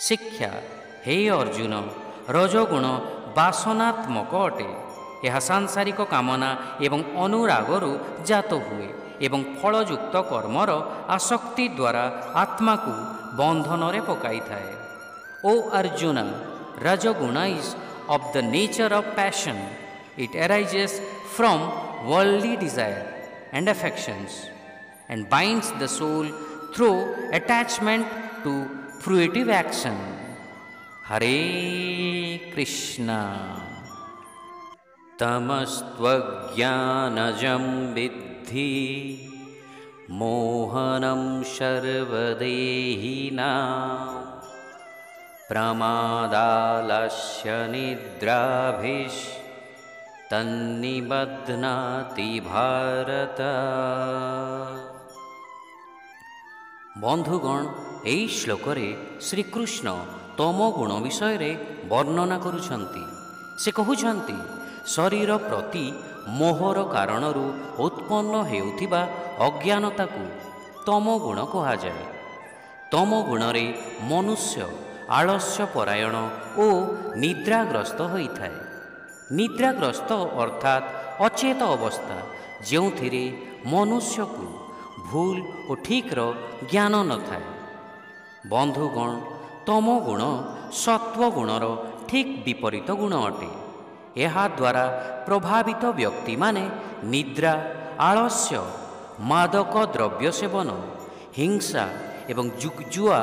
ଶିକ୍ଷା। ହେ ଅର୍ଜୁନ, ରଜୋଗୁଣ ବାସନାତ୍ମକ ଅଟେ। ଏହା ସାଂସାରିକ କାମନା ଏବଂ ଅନୁରାଗରୁ ଜାତ ହୁଏ ଏବଂ ଫଳଯୁକ୍ତ କର୍ମର ଆସକ୍ତି ଦ୍ୱାରା ଆତ୍ମାକୁ ବନ୍ଧନରେ ପକାଇଥାଏ। ଓ Arjun, Rajoguna is of the nature of passion. It arises from worldly desire and affections and binds the soul through attachment to fruitive action. Hare Krishna. Tamastvajnanajam viddhi mohanam sarvadehina प्रमादालस्य निद्राभिः तन्निबध्नाति Bharat. बंधुगण, ଏହି ଶ୍ଲୋକରେ ଶ୍ରୀକୃଷ୍ଣ ତମୋଗୁଣ ବିଷୟରେ ବର୍ଣ୍ଣନା କରୁଛନ୍ତି। ସେ କହୁଛନ୍ତି, ଶରୀର ପ୍ରତି ମୋହର କାରଣରୁ ଉତ୍ପନ୍ନ ହେଉଥିବା ଅଜ୍ଞାନତାକୁ ତମୋଗୁଣ କୁହାଯାଏ। ତମୋଗୁଣରେ ମନୁଷ୍ୟ ଆଳସ୍ୟ ପରାୟଣ ଓ ନିଦ୍ରାଗ୍ରସ୍ତ ହୋଇଥାଏ। ନିଦ୍ରାଗ୍ରସ୍ତ ଅର୍ଥାତ୍ ଅଚେତ ଅବସ୍ଥା, ଯେଉଁଥିରେ ମନୁଷ୍ୟକୁ ଭୁଲ ଓ ଠିକ୍ର ଜ୍ଞାନ ନଥାଏ। ବନ୍ଧୁଗଣ, ତମୋଗୁଣ ସତ୍ୱଗୁଣର ଠିକ୍ ବିପରୀତ ଗୁଣ ଅଟେ। ଏହାଦ୍ୱାରା ପ୍ରଭାବିତ ବ୍ୟକ୍ତିମାନେ ନିଦ୍ରା, ଆଳସ୍ୟ, ମାଦକ ଦ୍ରବ୍ୟ ସେବନ, ହିଂସା ଏବଂ ଜୁଆ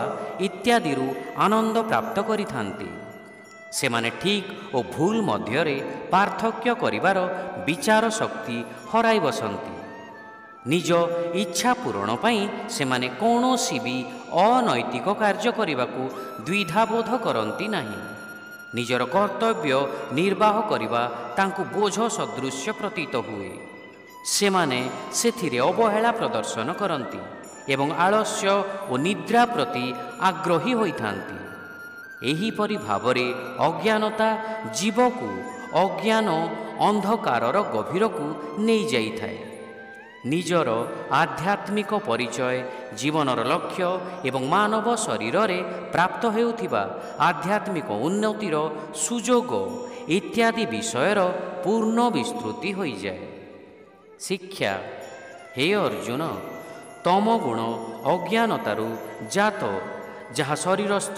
ଇତ୍ୟାଦିରୁ ଆନନ୍ଦ ପ୍ରାପ୍ତ କରିଥାନ୍ତି। ସେମାନେ ଠିକ୍ ଓ ଭୁଲ ମଧ୍ୟରେ ପାର୍ଥକ୍ୟ କରିବାର ବିଚାର ଶକ୍ତି ହରାଇ ବସନ୍ତି। ନିଜ ଇଚ୍ଛା ପୂରଣ ପାଇଁ ସେମାନେ କୌଣସି ବି ଅନୈତିକ କାର୍ଯ୍ୟ କରିବାକୁ ଦ୍ୱିଧାବୋଧ କରନ୍ତି ନାହିଁ। ନିଜର କର୍ତ୍ତବ୍ୟ ନିର୍ବାହ କରିବା ତାଙ୍କୁ ବୋଝ ସଦୃଶ୍ୟ ପ୍ରତୀତ ହୁଏ। ସେମାନେ ସେଥିରେ ଅବହେଳା ପ୍ରଦର୍ଶନ କରନ୍ତି ଏବଂ ଆଳସ୍ୟ ଓ ନିଦ୍ରା ପ୍ରତି ଆଗ୍ରହୀ ହୋଇଥାନ୍ତି। ଏହିପରି ଭାବରେ ଅଜ୍ଞାନତା ଜୀବକୁ ଅଜ୍ଞାନ ଅନ୍ଧକାରର ଗଭୀରକୁ ନେଇଯାଇଥାଏ। ନିଜର ଆଧ୍ୟାତ୍ମିକ ପରିଚୟ, ଜୀବନର ଲକ୍ଷ୍ୟ ଏବଂ ମାନବ ଶରୀରରେ ପ୍ରାପ୍ତ ହେଉଥିବା ଆଧ୍ୟାତ୍ମିକ ଉନ୍ନତିର ସୁଯୋଗ ଇତ୍ୟାଦି ବିଷୟର ପୂର୍ଣ୍ଣ ବିସ୍ତୃତି ହୋଇଯାଏ। ଶିକ୍ଷା। ହେ ଅର୍ଜୁନ, ତମଗୁଣ ଅଜ୍ଞାନତାରୁ ଜାତ, ଯାହା ଶରୀରସ୍ଥ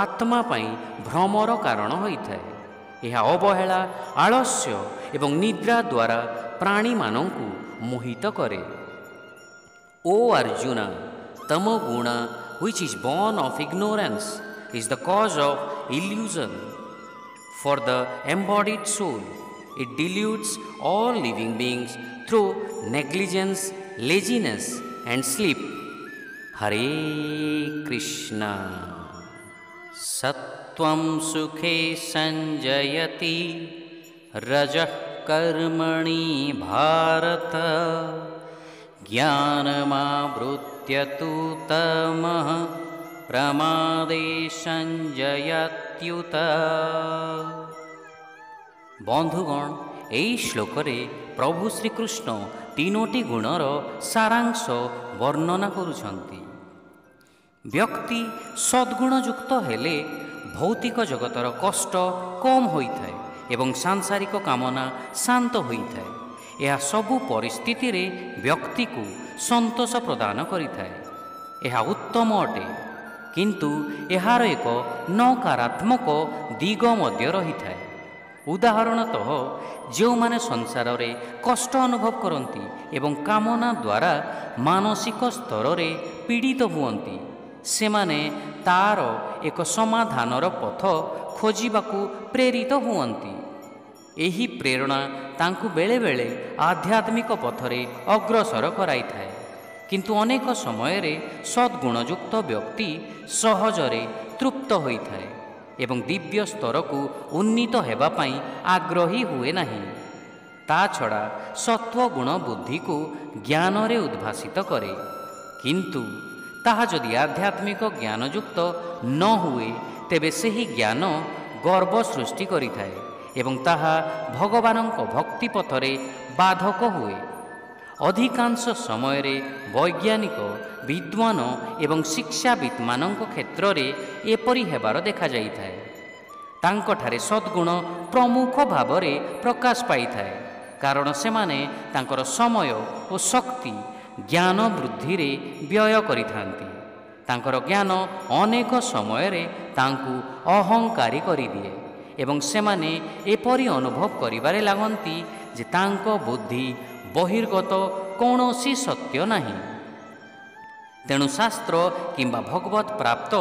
ଆତ୍ମା ପାଇଁ ଭ୍ରମର କାରଣ ହୋଇଥାଏ। ଏହା ଅବହେଳା, ଆଳସ୍ୟ ଏବଂ ନିଦ୍ରା ଦ୍ୱାରା ପ୍ରାଣୀମାନଙ୍କୁ ମୋହିତ କରେ। ଓ Arjuna, ତମଗୁଣା which is born of ignorance is the cause of illusion. For the embodied soul, it deludes all living beings through negligence, laziness and sleep. Hare Krishna. Sattvam sukhe sanjayati rajah कर्मणि भारत ज्ञानमावृत्य तु तमः प्रमादे संजयत्युत। बंधुगण, ଏହି ଶ୍ଲୋକରେ ପ୍ରଭୁ ଶ୍ରୀକୃଷ୍ଣ ତିନୋଟି ଗୁଣର ସାରାଂଶ ବର୍ଣ୍ଣନା କରୁଛନ୍ତି। ବ୍ୟକ୍ତି ସଦ୍ଗୁଣଯୁକ୍ତ ହେଲେ ଭୌତିକ ଜଗତର କଷ୍ଟ କମ୍ ହୋଇଥାଏ ଏବଂ ସାଂସାରିକ କାମନା ଶାନ୍ତ ହୋଇଥାଏ। ଏହା ସବୁ ପରିସ୍ଥିତିରେ ବ୍ୟକ୍ତିକୁ ସନ୍ତୋଷ ପ୍ରଦାନ କରିଥାଏ। ଏହା ଉତ୍ତମ ଅଟେ, କିନ୍ତୁ ଏହାର ଏକ ନକାରାତ୍ମକ ଦିଗ ମଧ୍ୟ ରହିଥାଏ। ଉଦାହରଣତଃ, ଯେଉଁମାନେ ସଂସାରରେ କଷ୍ଟ ଅନୁଭବ କରନ୍ତି ଏବଂ କାମନା ଦ୍ୱାରା ମାନସିକ ସ୍ତରରେ ପୀଡ଼ିତ ହୁଅନ୍ତି, ସେମାନେ ତାର ଏକ ସମାଧାନର ପଥ ଖୋଜିବାକୁ ପ୍ରେରିତ ହୁଅନ୍ତି। ଏହି ପ୍ରେରଣା ତାଙ୍କୁ ବେଳେବେଳେ ଆଧ୍ୟାତ୍ମିକ ପଥରେ ଅଗ୍ରସର କରାଇଥାଏ, କିନ୍ତୁ ଅନେକ ସମୟରେ ସଦ୍ଗୁଣଯୁକ୍ତ ବ୍ୟକ୍ତି ସହଜରେ ତୃପ୍ତ ହୋଇଥାଏ ଏବଂ ଦିବ୍ୟ ସ୍ତରକୁ ଉନ୍ନୀତ ହେବା ପାଇଁ ଆଗ୍ରହୀ ହୁଏ ନାହିଁ। ତା ଛଡ଼ା ସତ୍ୱଗୁଣ ବୁଦ୍ଧିକୁ ଜ୍ଞାନରେ ଉଦ୍ଭାସିତ କରେ, କିନ୍ତୁ ତାହା ଯଦି ଆଧ୍ୟାତ୍ମିକ ଜ୍ଞାନଯୁକ୍ତ ନ ହୁଏ, ତେବେ ସେହି ଜ୍ଞାନ ଗର୍ବ ସୃଷ୍ଟି କରିଥାଏ ଏବଂ ତାହା ଭଗବାନଙ୍କ ଭକ୍ତି ପଥରେ ବାଧକ ହୁଏ। ଅଧିକାଂଶ ସମୟରେ ବୈଜ୍ଞାନିକ, ବିଦ୍ୱାନ ଏବଂ ଶିକ୍ଷାବିତ୍ମାନଙ୍କ କ୍ଷେତ୍ରରେ ଏପରି ହେବାର ଦେଖାଯାଇଥାଏ। ତାଙ୍କଠାରେ ସଦ୍ଗୁଣ ପ୍ରମୁଖ ଭାବରେ ପ୍ରକାଶ ପାଇଥାଏ, କାରଣ ସେମାନେ ତାଙ୍କର ସମୟ ଓ ଶକ୍ତି ଜ୍ଞାନ ବୃଦ୍ଧିରେ ବ୍ୟୟ କରିଥାନ୍ତି। ତାଙ୍କର ଜ୍ଞାନ ଅନେକ ସମୟରେ ତାଙ୍କୁ ଅହଙ୍କାରୀ କରିଦିଏ ଏବଂ ସେମାନେ ଏପରି ଅନୁଭବ କରିବାରେ ଲାଗନ୍ତି ଯେ ତାଙ୍କ ବୁଦ୍ଧି ବହିର୍ଗତ କୌଣସି ସତ୍ୟ ନାହିଁ। ତେଣୁ ଶାସ୍ତ୍ର କିମ୍ବା ଭଗବତ ପ୍ରାପ୍ତ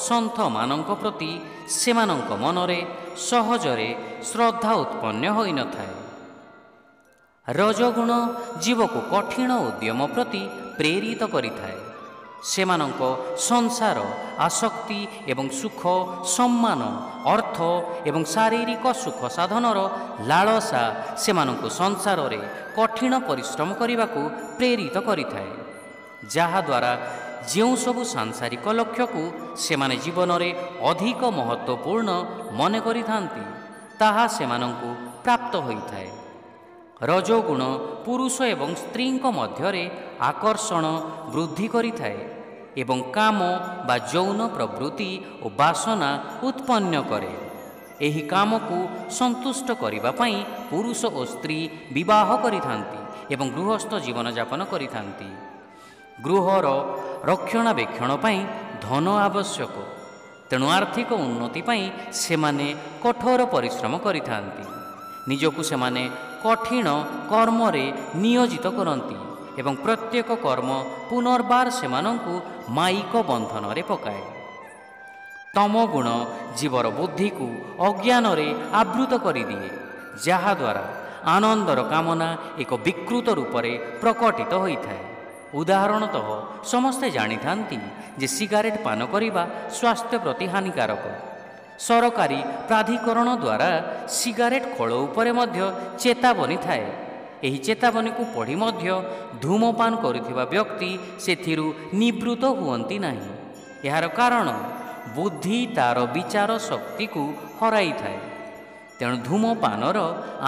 ସନ୍ଥମାନଙ୍କ ପ୍ରତି ସେମାନଙ୍କ ମନରେ ସହଜରେ ଶ୍ରଦ୍ଧା ଉତ୍ପନ୍ନ ହୋଇନଥାଏ। ରଜଗୁଣ ଜୀବକୁ କଠିନ ଉଦ୍ୟମ ପ୍ରତି ପ୍ରେରିତ କରିଥାଏ। ସେମାନଙ୍କ ସଂସାର ଆସକ୍ତି ଏବଂ ସୁଖ, ସମ୍ମାନ, ଅର୍ଥ ଏବଂ ଶାରୀରିକ ସୁଖ ସାଧନର ଲାଳସା ସେମାନଙ୍କୁ ସଂସାରରେ କଠିନ ପରିଶ୍ରମ କରିବାକୁ ପ୍ରେରିତ କରିଥାଏ, ଯାହାଦ୍ୱାରା ଯେଉଁ ସବୁ ସାଂସାରିକ ଲକ୍ଷ୍ୟକୁ ସେମାନେ ଜୀବନରେ ଅଧିକ ମହତ୍ତ୍ୱପୂର୍ଣ୍ଣ ମନେ କରିଥାନ୍ତି, ତାହା ସେମାନଙ୍କୁ ପ୍ରାପ୍ତ ହୋଇଥାଏ। ରଜୋଗୁଣ ପୁରୁଷ ଏବଂ ସ୍ତ୍ରୀଙ୍କ ମଧ୍ୟରେ ଆକର୍ଷଣ ବୃଦ୍ଧି କରିଥାଏ ଏବଂ କାମ ବା ଯୌନ ପ୍ରବୃତ୍ତି ଓ ବାସନା ଉତ୍ପନ୍ନ କରେ। ଏହି କାମକୁ ସନ୍ତୁଷ୍ଟ କରିବା ପାଇଁ ପୁରୁଷ ଓ ସ୍ତ୍ରୀ ବିବାହ କରିଥାନ୍ତି ଏବଂ ଗୃହସ୍ଥ ଜୀବନଯାପନ କରିଥାନ୍ତି। ଗୃହର ରକ୍ଷଣାବେକ୍ଷଣ ପାଇଁ ଧନ ଆବଶ୍ୟକ, ତେଣୁ ଆର୍ଥିକ ଉନ୍ନତି ପାଇଁ ସେମାନେ କଠୋର ପରିଶ୍ରମ କରିଥାନ୍ତି। ନିଜକୁ ସେମାନେ କଠିନ କର୍ମରେ ନିୟୋଜିତ କରନ୍ତି ଏବଂ ପ୍ରତ୍ୟେକ କର୍ମ ପୁନର୍ବାର ସେମାନଙ୍କୁ ମାଇକ ବନ୍ଧନରେ ପକାଏ। ତମଗୁଣ ଜୀବର ବୁଦ୍ଧିକୁ ଅଜ୍ଞାନରେ ଆବୃତ କରିଦିଏ, ଯାହାଦ୍ୱାରା ଆନନ୍ଦର କାମନା ଏକ ବିକୃତ ରୂପରେ ପ୍ରକଟିତ ହୋଇଥାଏ। ଉଦାହରଣତଃ, ସମସ୍ତେ ଜାଣିଥାନ୍ତି ଯେ ସିଗାରେଟ୍ ପାନ କରିବା ସ୍ୱାସ୍ଥ୍ୟ ପ୍ରତି ହାନିକାରକ। ସରକାରୀ ପ୍ରାଧିକରଣ ଦ୍ୱାରା ସିଗାରେଟ୍ ଖୋଳ ଉପରେ ମଧ୍ୟ ଚେତାବନୀ ଥାଏ। ଏହି ଚେତାବନୀକୁ ପଢ଼ି ମଧ୍ୟ ଧୂମପାନ କରୁଥିବା ବ୍ୟକ୍ତି ସେଥିରୁ ନିବୃତ୍ତ ହୁଅନ୍ତି ନାହିଁ। ଏହାର କାରଣ ବୁଦ୍ଧି ତା'ର ବିଚାର ଶକ୍ତିକୁ ହରାଇଥାଏ। ତେଣୁ ଧୂମପାନର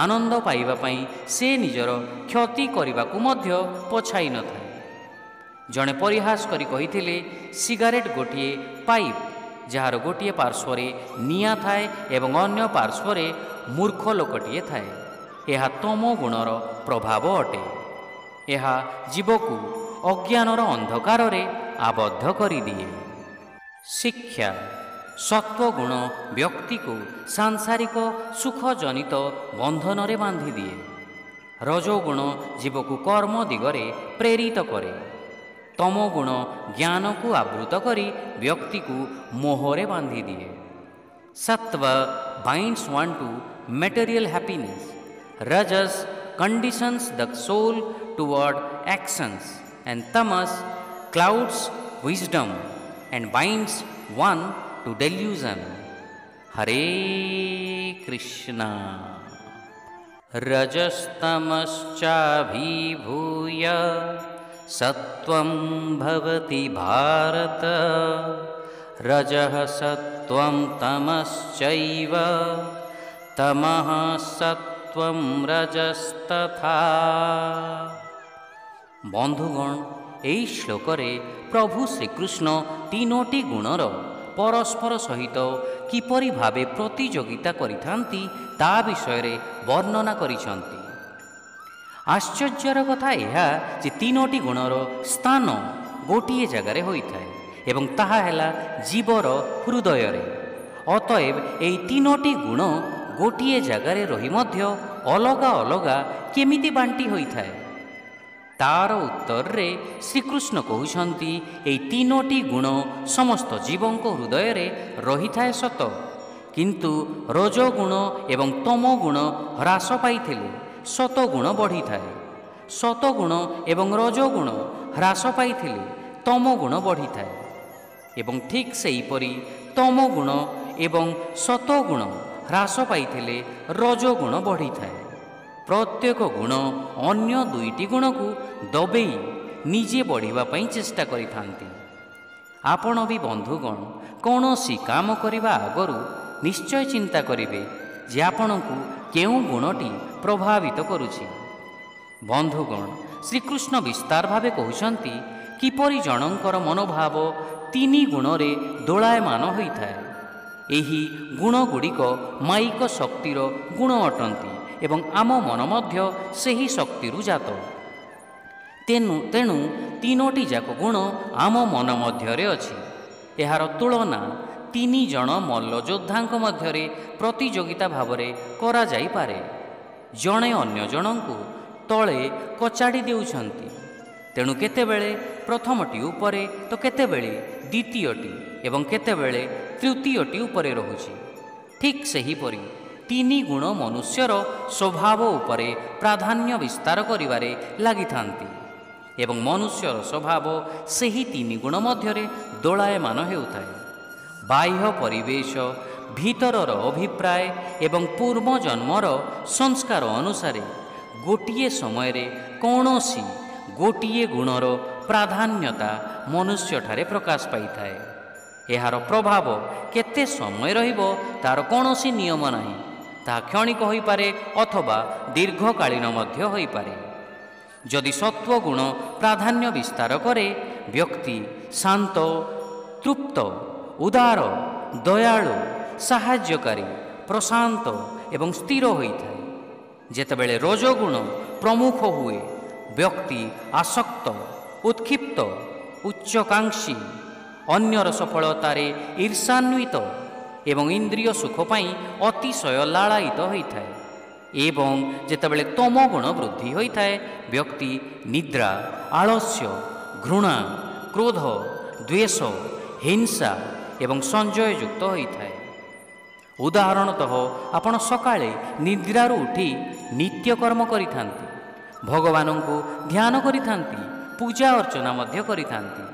ଆନନ୍ଦ ପାଇବା ପାଇଁ ସେ ନିଜର କ୍ଷତି କରିବାକୁ ମଧ୍ୟ ପଛାଇ ନଥାଏ। ଜଣେ ପରିହାସ କରି କହିଥିଲେ, ସିଗାରେଟ୍ ଗୋଟିଏ ପାଇପ୍ ଯାହାର ଗୋଟିଏ ପାର୍ଶ୍ୱରେ ନିଆଁ ଥାଏ ଏବଂ ଅନ୍ୟ ପାର୍ଶ୍ୱରେ ମୂର୍ଖ ଲୋକଟିଏ ଥାଏ। ଏହା ତମ ଗୁଣର ପ୍ରଭାବ ଅଟେ। ଏହା ଜୀବକୁ ଅଜ୍ଞାନର ଅନ୍ଧକାରରେ ଆବଦ୍ଧ କରିଦିଏ। ଶିକ୍ଷା ସତ୍ୱଗୁଣ ବ୍ୟକ୍ତିକୁ ସାଂସାରିକ ସୁଖଜନିତ ବନ୍ଧନରେ ବାନ୍ଧିଦିଏ। ରଜୋଗୁଣ ଜୀବକୁ କର୍ମ ଦିଗରେ ପ୍ରେରିତ କରେ। ତମୋଗୁଣ ଜ୍ଞାନକୁ ଆବୃତ କରି ବ୍ୟକ୍ତିକୁ ମୋହରେ ବାନ୍ଧିଦିଏ। Sattva binds one to material happiness. Rajas conditions the soul toward actions, and tamas clouds wisdom and binds one to delusion. Hare Krishna. Rajastamascha vibhuya sattvam bhavati bharata. Rajah sattvam tamaschaiva तमः सत्वं रजस्तथा। बंधुगण, ଏହି ଶ୍ଲୋକରେ ପ୍ରଭୁ ଶ୍ରୀକୃଷ୍ଣ ତିନୋଟି ଗୁଣର ପରସ୍ପର ସହିତ କିପରି ଭାବେ ପ୍ରତିଯୋଗିତା କରିଥାନ୍ତି ତା ବିଷୟରେ ବର୍ଣ୍ଣନା କରିଛନ୍ତି। ଆଶ୍ଚର୍ଯ୍ୟର କଥା ଏହା ଯେ ତିନୋଟି ଗୁଣର ସ୍ଥାନ ଗୋଟିଏ ଜାଗାରେ ହୋଇଥାଏ ଏବଂ ତାହା ହେଲା ଜୀବର ହୃଦୟରେ। ଅତଏବ ଏହି ତିନୋଟି ଗୁଣ ଗୋଟିଏ ଜାଗାରେ ରହି ମଧ୍ୟ ଅଲଗା ଅଲଗା କେମିତି ବାଣ୍ଟି ହୋଇଥାଏ? ତାର ଉତ୍ତରରେ ଶ୍ରୀକୃଷ୍ଣ କହୁଛନ୍ତି, ଏହି ତିନୋଟି ଗୁଣ ସମସ୍ତ ଜୀବଙ୍କ ହୃଦୟରେ ରହିଥାଏ ସତ, କିନ୍ତୁ ରଜୋଗୁଣ ଏବଂ ତମୋଗୁଣ ହ୍ରାସ ପାଇଥିଲେ ସତଗୁଣ ବଢ଼ିଥାଏ। ସତଗୁଣ ଏବଂ ରଜୋଗୁଣ ହ୍ରାସ ପାଇଥିଲେ ତମୋଗୁଣ ବଢ଼ିଥାଏ ଏବଂ ଠିକ୍ ସେହିପରି ତମୋଗୁଣ ଏବଂ ସତଗୁଣ ହ୍ରାସ ପାଇଥିଲେ ରଜୋଗୁଣ ବଢ଼ିଥାଏ। ପ୍ରତ୍ୟେକ ଗୁଣ ଅନ୍ୟ ଦୁଇଟି ଗୁଣକୁ ଦବେଇ ନିଜେ ବଢ଼ିବା ପାଇଁ ଚେଷ୍ଟା କରିଥାନ୍ତି। ଆପଣ ବି ବନ୍ଧୁଗଣ କୌଣସି କାମ କରିବା ଆଗରୁ ନିଶ୍ଚୟ ଚିନ୍ତା କରିବେ ଯେ ଆପଣଙ୍କୁ କେଉଁ ଗୁଣଟି ପ୍ରଭାବିତ କରୁଛି। ବନ୍ଧୁଗଣ, ଶ୍ରୀକୃଷ୍ଣ ବିସ୍ତାର ଭାବେ କହୁଛନ୍ତି କିପରି ଜଣଙ୍କର ମନୋଭାବ ତିନି ଗୁଣରେ ଦୋଳାୟମାନ ହୋଇଥାଏ। ଏହି ଗୁଣଗୁଡ଼ିକ ମାଇକ ଶକ୍ତିର ଗୁଣ ଅଟନ୍ତି ଏବଂ ଆମ ମନ ମଧ୍ୟ ସେହି ଶକ୍ତିରୁ ଜାତ। ତେଣୁ ତିନୋଟି ଯାକ ଗୁଣ ଆମ ମନ ମଧ୍ୟରେ ଅଛି। ଏହାର ତୁଳନା ତିନି ଜଣ ମଲ୍ଲଯୋଦ୍ଧାଙ୍କ ମଧ୍ୟରେ ପ୍ରତିଯୋଗିତା ଭାବରେ କରାଯାଇପାରେ। ଜଣେ ଅନ୍ୟ ଜଣଙ୍କୁ ତଳେ କଚାଡ଼ି ଦେଉଛନ୍ତି, ତେଣୁ କେତେବେଳେ ପ୍ରଥମଟି ଉପରେ ତ କେତେବେଳେ ଦ୍ୱିତୀୟଟି ଏବଂ କେତେବେଳେ ତୃତୀୟଟି ଉପରେ ରହୁଛି। ଠିକ୍ ସେହିପରି ତିନି ଗୁଣ ମନୁଷ୍ୟର ସ୍ୱଭାବ ଉପରେ ପ୍ରାଧାନ୍ୟ ବିସ୍ତାର କରିବାରେ ଲାଗିଥାନ୍ତି ଏବଂ ମନୁଷ୍ୟର ସ୍ୱଭାବ ସେହି ତିନି ଗୁଣ ମଧ୍ୟରେ ଦୋଳାୟମାନ ହେଉଥାଏ। ବାହ୍ୟ ପରିବେଶ, ଭିତରର ଅଭିପ୍ରାୟ ଏବଂ ପୂର୍ବଜନ୍ମର ସଂସ୍କାର ଅନୁସାରେ ଗୋଟିଏ ସମୟରେ କୌଣସି ଗୋଟିଏ ଗୁଣର ପ୍ରାଧାନ୍ୟତା ମନୁଷ୍ୟଠାରେ ପ୍ରକାଶ ପାଇଥାଏ। ଏହାର ପ୍ରଭାବ କେତେ ସମୟ ରହିବ ତାର କୌଣସି ନିୟମ ନାହିଁ। ତାହା କ୍ଷଣିକ ହୋଇପାରେ ଅଥବା ଦୀର୍ଘକାଳୀନ ମଧ୍ୟ ହୋଇପାରେ। ଯଦି ସତ୍ୱଗୁଣ ପ୍ରାଧାନ୍ୟ ବିସ୍ତାର କରେ, ବ୍ୟକ୍ତି ଶାନ୍ତ, ତୃପ୍ତ, ଉଦାର, ଦୟାଳୁ, ସାହାଯ୍ୟକାରୀ, ପ୍ରଶାନ୍ତ ଏବଂ ସ୍ଥିର ହୋଇଥାଏ। ଯେତେବେଳେ ରଜୋଗୁଣ ପ୍ରମୁଖ ହୁଏ, ବ୍ୟକ୍ତି ଆସକ୍ତ, ଉତ୍କ୍ଷିପ୍ତ, ଉଚ୍ଚକାଂକ୍ଷୀ, ଅନ୍ୟର ସଫଳତାରେ ଈର୍ଷାନ୍ୱିତ ଏବଂ ଇନ୍ଦ୍ରିୟ ସୁଖ ପାଇଁ ଅତିଶୟ ଲାଳାୟିତ ହୋଇଥାଏ। ଏବଂ ଯେତେବେଳେ ତମୋଗୁଣ ବୃଦ୍ଧି ହୋଇଥାଏ, ବ୍ୟକ୍ତି ନିଦ୍ରା, ଆଳସ୍ୟ, ଘୃଣା, କ୍ରୋଧ, ଦ୍ୱେଷ, ହିଂସା ଏବଂ ସଂଯମଯୁକ୍ତ ହୋଇଥାଏ। ଉଦାହରଣତଃ ଆପଣ ସକାଳେ ନିଦ୍ରାରୁ ଉଠି ନିତ୍ୟକର୍ମ କରିଥାନ୍ତି, ଭଗବାନଙ୍କୁ ଧ୍ୟାନ କରିଥାନ୍ତି, ପୂଜା ଅର୍ଚ୍ଚନା ମଧ୍ୟ କରିଥାନ୍ତି।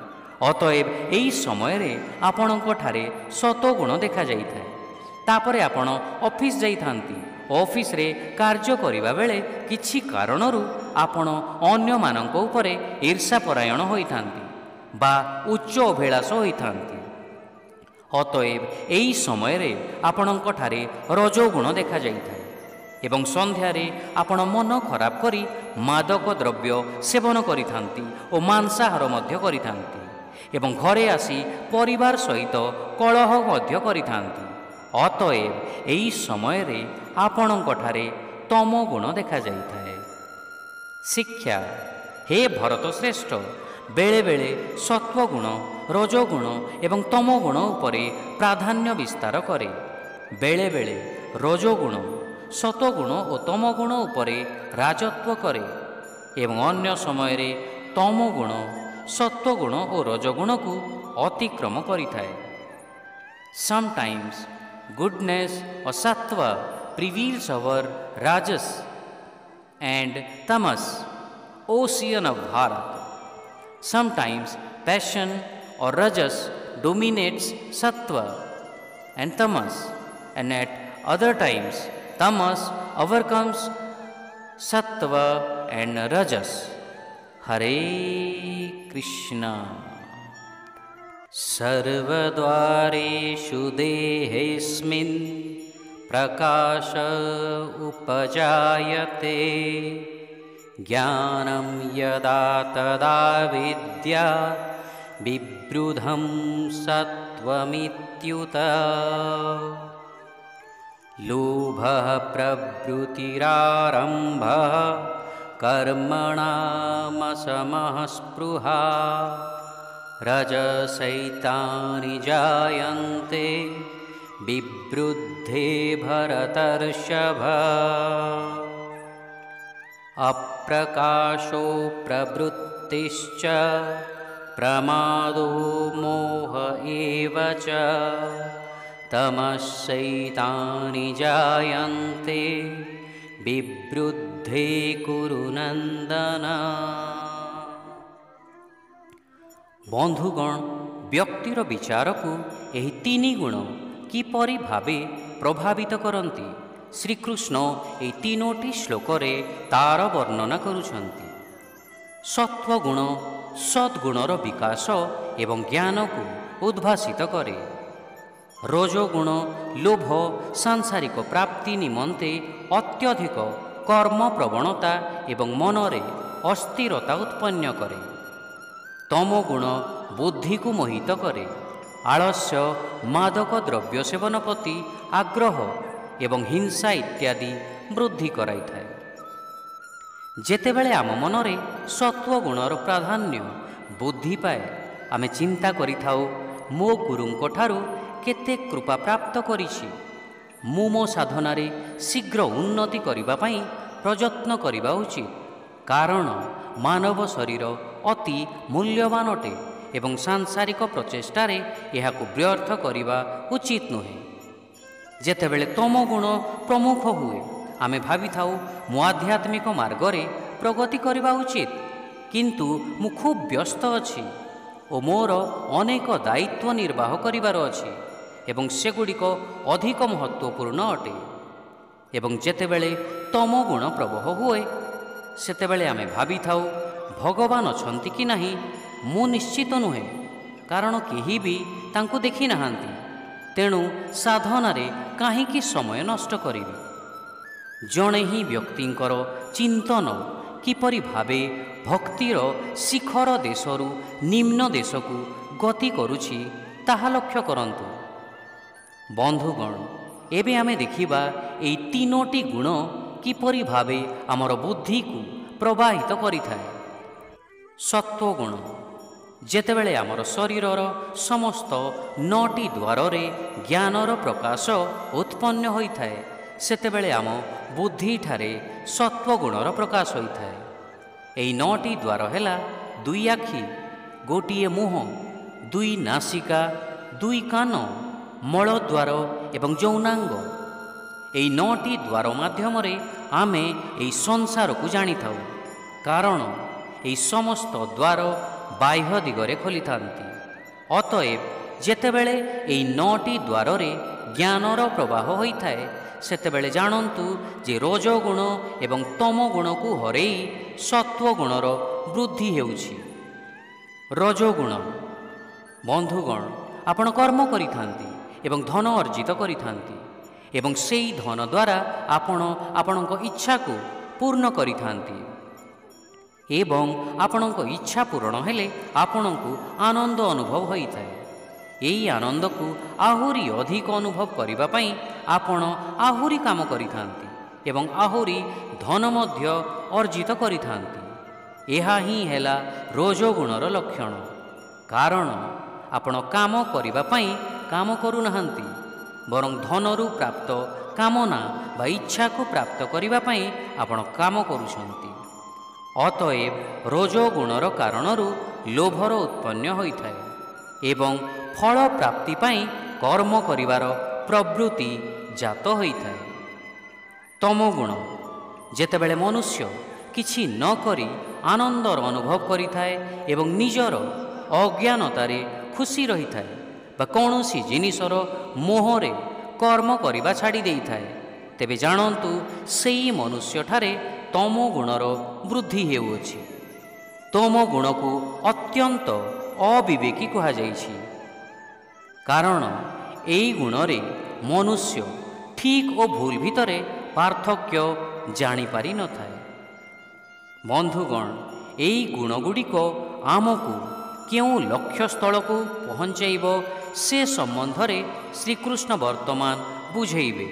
ଅତଏବ ଏହି ସମୟରେ ଆପଣଙ୍କଠାରେ ସତଗୁଣ ଦେଖାଯାଇଥାଏ। ତାପରେ ଆପଣ ଅଫିସ୍ ଯାଇଥାନ୍ତି। ଅଫିସରେ କାର୍ଯ୍ୟ କରିବା ବେଳେ କିଛି କାରଣରୁ ଆପଣ ଅନ୍ୟମାନଙ୍କ ଉପରେ ଈର୍ଷାପରାୟଣ ହୋଇଥାନ୍ତି ବା ଉଚ୍ଚ ଅଭିଳାଷ ହୋଇଥାନ୍ତି। ଅତଏବ ଏହି ସମୟରେ ଆପଣଙ୍କଠାରେ ରଜୋଗୁଣ ଦେଖାଯାଇଥାଏ ଏବଂ ସନ୍ଧ୍ୟାରେ ଆପଣ ମନ ଖରାପ କରି ମାଦକ ଦ୍ରବ୍ୟ ସେବନ କରିଥାନ୍ତି ଓ ମାଂସାହାର ମଧ୍ୟ କରିଥାନ୍ତି ଏବଂ ଘରେ ଆସି ପରିବାର ସହିତ କଳହ ମଧ୍ୟ କରିଥାନ୍ତି। ଅତଏବ ଏହି ସମୟରେ ଆପଣଙ୍କଠାରେ ତମ ଗୁଣ ଦେଖାଯାଇଥାଏ। ଶିକ୍ଷା। ହେ ଭରତ ଶ୍ରେଷ୍ଠ, ବେଳେବେଳେ ସତ୍ୱଗୁଣ, ରଜୋଗୁଣ ଏବଂ ତମୋଗୁଣ ଉପରେ ପ୍ରାଧାନ୍ୟ ବିସ୍ତାର କରେ। ବେଳେବେଳେ ରଜୋଗୁଣ ସତ୍ୱଗୁଣ ଓ ତମୋଗୁଣ ଉପରେ ରାଜତ୍ୱ କରେ ଏବଂ ଅନ୍ୟ ସମୟରେ ତମୋଗୁଣ ସତ୍ୱଗୁଣ ଓ ରଜୋଗୁଣକୁ ଅତିକ୍ରମ କରିଥାଏ। Sometimes goodness or sattva prevails over rajas and tamas, ocean of Bharat. Sometimes passion or rajas dominates sattva and tamas, and at other times tamas overcomes sattva and rajas. Hare Krishna. सर्वद्वारेषु देहेऽस्मिन् प्रकाश उपजायते, ज्ञानं यदा तदा विद्यात् बिभ्रुधं सत्त्वमित्युत। लोभः प्रवृत्तिरारम्भः कर्मणामसमः स्पृहा, रजसैतानि जायन्ते विवृद्धे भरतर्षभ। अप्रकाशो प्रवृत्तिश्च प्रमादो मोह एव च, तमश्चैतानि जायन्ते विवृद्धे कुरु नन्दन। ବନ୍ଧୁଗଣ, ବ୍ୟକ୍ତିର ବିଚାରକୁ ଏହି ତିନି ଗୁଣ କିପରି ଭାବେ ପ୍ରଭାବିତ କରନ୍ତି, ଶ୍ରୀକୃଷ୍ଣ ଏହି ତିନୋଟି ଶ୍ଲୋକରେ ତାର ବର୍ଣ୍ଣନା କରୁଛନ୍ତି। ସତ୍ୱଗୁଣ ସଦ୍ଗୁଣର ବିକାଶ ଏବଂ ଜ୍ଞାନକୁ ଉଦ୍ଭାସିତ କରେ। ରଜୋଗୁଣ ଲୋଭ ସାଂସାରିକ ପ୍ରାପ୍ତି ନିମନ୍ତେ ଅତ୍ୟଧିକ କର୍ମ ପ୍ରବଣତା ଏବଂ ମନରେ ଅସ୍ଥିରତା ଉତ୍ପନ୍ନ କରେ। ତମୋଗୁଣ ବୁଦ୍ଧିକୁ ମୋହିତ କରେ, ଆଳସ୍ୟ, ମାଦକ ଦ୍ରବ୍ୟ ସେବନ ପ୍ରତି ଆଗ୍ରହ ଏବଂ ହିଂସା ଇତ୍ୟାଦି ବୃଦ୍ଧି କରାଇଥାଏ। ଯେତେବେଳେ ଆମ ମନରେ ସତ୍ୱଗୁଣର ପ୍ରାଧାନ୍ୟ ବୃଦ୍ଧି ପାଏ, ଆମେ ଚିନ୍ତା କରିଥାଉ, ମୋ ଗୁରୁଙ୍କ ଠାରୁ କେତେ କୃପା ପ୍ରାପ୍ତ କରିଛି, ମୁଁ ମୋ ସାଧନାରେ ଶୀଘ୍ର ଉନ୍ନତି କରିବା ପାଇଁ ପ୍ରଯତ୍ନ କରିବା ଉଚିତ, କାରଣ ମାନବ ଶରୀର ଅତି ମୂଲ୍ୟବାନ ଅଟେ ଏବଂ ସାଂସାରିକ ପ୍ରଚେଷ୍ଟାରେ ଏହାକୁ ବ୍ୟର୍ଥ କରିବା ଉଚିତ ନୁହେଁ। ଯେତେବେଳେ ତମୋଗୁଣ ପ୍ରମୁଖ ହୁଏ, ଆମେ ଭାବିଥାଉ, ମୁଁ ଆଧ୍ୟାତ୍ମିକ ମାର୍ଗରେ ପ୍ରଗତି କରିବା ଉଚିତ, କିନ୍ତୁ ମୁଁ ଖୁବ୍ ବ୍ୟସ୍ତ ଅଛି ଓ ମୋର ଅନେକ ଦାୟିତ୍ୱ ନିର୍ବାହ କରିବାର ଅଛି ଏବଂ ସେଗୁଡ଼ିକ ଅଧିକ ମହତ୍ତ୍ୱପୂର୍ଣ୍ଣ ଅଟେ। ଏବଂ ଯେତେବେଳେ ତମୋଗୁଣ ପ୍ରବହ ହୁଏ, ସେତେବେଳେ ଆମେ ଭାବିଥାଉ, ଭଗବାନ ଅଛନ୍ତି କି ନାହିଁ ମୁଁ ନିଶ୍ଚିତ ନୁହେଁ, କାରଣ କେହି ବି ତାଙ୍କୁ ଦେଖି ନାହାନ୍ତି, ତେଣୁ ସାଧନାରେ କାହିଁକି ସମୟ ନଷ୍ଟ କରିବି। ଜଣେ ହିଁ ବ୍ୟକ୍ତିଙ୍କର ଚିନ୍ତନ କିପରି ଭାବେ ଭକ୍ତିର ଶିଖର ଦେଶରୁ ନିମ୍ନ ଦେଶକୁ ଗତି କରୁଛି ତାହା ଲକ୍ଷ୍ୟ କରନ୍ତୁ। ବନ୍ଧୁଗଣ, ଏବେ ଆମେ ଦେଖିବା ଏହି ତିନୋଟି ଗୁଣ କିପରି ଭାବେ ଆମର ବୁଦ୍ଧିକୁ ପ୍ରବାହିତ କରିଥାଏ। ସତ୍ୱଗୁଣ। ଯେତେବେଳେ ଆମର ଶରୀରର ସମସ୍ତ 9ଟି ଦ୍ୱାରରେ ଜ୍ଞାନର ପ୍ରକାଶ ଉତ୍ପନ୍ନ ହୋଇଥାଏ, ସେତେବେଳେ ଆମ ବୁଦ୍ଧିଠାରେ ସତ୍ୱଗୁଣର ପ୍ରକାଶ ହୋଇଥାଏ। ଏହି 9ଟି ଦ୍ୱାର ହେଲା 2 ଆଖି, 1 ମୁହଁ, 2 ନାସିକା, 2 କାନ, ମଳଦ୍ୱାର ଏବଂ ଯୌନାଙ୍ଗ। ଏହି 9ଟି ଦ୍ୱାର ମାଧ୍ୟମରେ ଆମେ ଏହି ସଂସାରକୁ ଜାଣିଥାଉ, କାରଣ ଏହି ସମସ୍ତ ଦ୍ୱାର ବାହ୍ୟ ଦିଗରେ ଖୋଲିଥାନ୍ତି। ଅତଏବ ଯେତେବେଳେ ଏହି 9ଟି ଦ୍ୱାରରେ ଜ୍ଞାନର ପ୍ରବାହ ହୋଇଥାଏ, ସେତେବେଳେ ଜାଣନ୍ତୁ ଯେ ରଜୋଗୁଣ ଏବଂ ତମ ଗୁଣକୁ ହରେଇ ସତ୍ୱ ଗୁଣର ବୃଦ୍ଧି ହେଉଛି। ରଜୋଗୁଣ, ବନ୍ଧୁଗଣ, ଆପଣ କର୍ମ କରିଥାନ୍ତି ଏବଂ ଧନ ଅର୍ଜିତ କରିଥାନ୍ତି ଏବଂ ସେହି ଧନ ଦ୍ୱାରା ଆପଣ ଆପଣଙ୍କ ଇଚ୍ଛାକୁ ପୂର୍ଣ୍ଣ କରିଥାନ୍ତି ଏବଂ ଆପଣଙ୍କ ଇଚ୍ଛା ପୂରଣ ହେଲେ ଆପଣଙ୍କୁ ଆନନ୍ଦ ଅନୁଭବ ହୋଇଥାଏ। ଏହି ଆନନ୍ଦକୁ ଆହୁରି ଅଧିକ ଅନୁଭବ କରିବା ପାଇଁ ଆପଣ ଆହୁରି କାମ କରିଥାନ୍ତି ଏବଂ ଆହୁରି ଧନ ମଧ୍ୟ ଅର୍ଜିତ କରିଥାନ୍ତି। ଏହା ହିଁ ହେଲା ରଜୋଗୁଣର ଲକ୍ଷଣ। କାରଣ ଆପଣ କାମ କରିବା ପାଇଁ କାମ କରୁନାହାନ୍ତି, ବରଂ ଧନରୁ ପ୍ରାପ୍ତ କାମନା ବା ଇଚ୍ଛାକୁ ପ୍ରାପ୍ତ କରିବା ପାଇଁ ଆପଣ କାମ କରୁଛନ୍ତି। ଅତଏବ ରଜୋଗୁଣର କାରଣରୁ ଲୋଭର ଉତ୍ପନ୍ନ ହୋଇଥାଏ ଏବଂ ଫଳ ପ୍ରାପ୍ତି ପାଇଁ କର୍ମ କରିବାର ପ୍ରବୃତ୍ତି ଜାତ ହୋଇଥାଏ। ତମୋଗୁଣ, ଯେତେବେଳେ ମନୁଷ୍ୟ କିଛି ନ କରି ଆନନ୍ଦର ଅନୁଭବ କରିଥାଏ ଏବଂ ନିଜର ଅଜ୍ଞାନତାରେ ଖୁସି ରହିଥାଏ ବା କୌଣସି ଜିନିଷର ମୋହରେ କର୍ମ କରିବା ଛାଡ଼ି ଦେଇଥାଏ, ତେବେ ଜାଣନ୍ତୁ ସେହି ମନୁଷ୍ୟଠାରେ ତମ ଗୁଣର ବୃଦ୍ଧି ହେଉଅଛି। ତମ ଗୁଣକୁ ଅତ୍ୟନ୍ତ ଅବିବେକୀ କୁହାଯାଇଛି, କାରଣ ଏହି ଗୁଣରେ ମନୁଷ୍ୟ ଠିକ୍ ଓ ଭୁଲ ଭିତରେ ପାର୍ଥକ୍ୟ ଜାଣିପାରିନଥାଏ। ବନ୍ଧୁଗଣ, ଏହି ଗୁଣଗୁଡ଼ିକ ଆମକୁ କେଉଁ ଲକ୍ଷ୍ୟସ୍ଥଳକୁ ପହଞ୍ଚାଇବ ସେ ସମ୍ବନ୍ଧରେ ଶ୍ରୀକୃଷ୍ଣ ବର୍ତ୍ତମାନ ବୁଝେଇବେ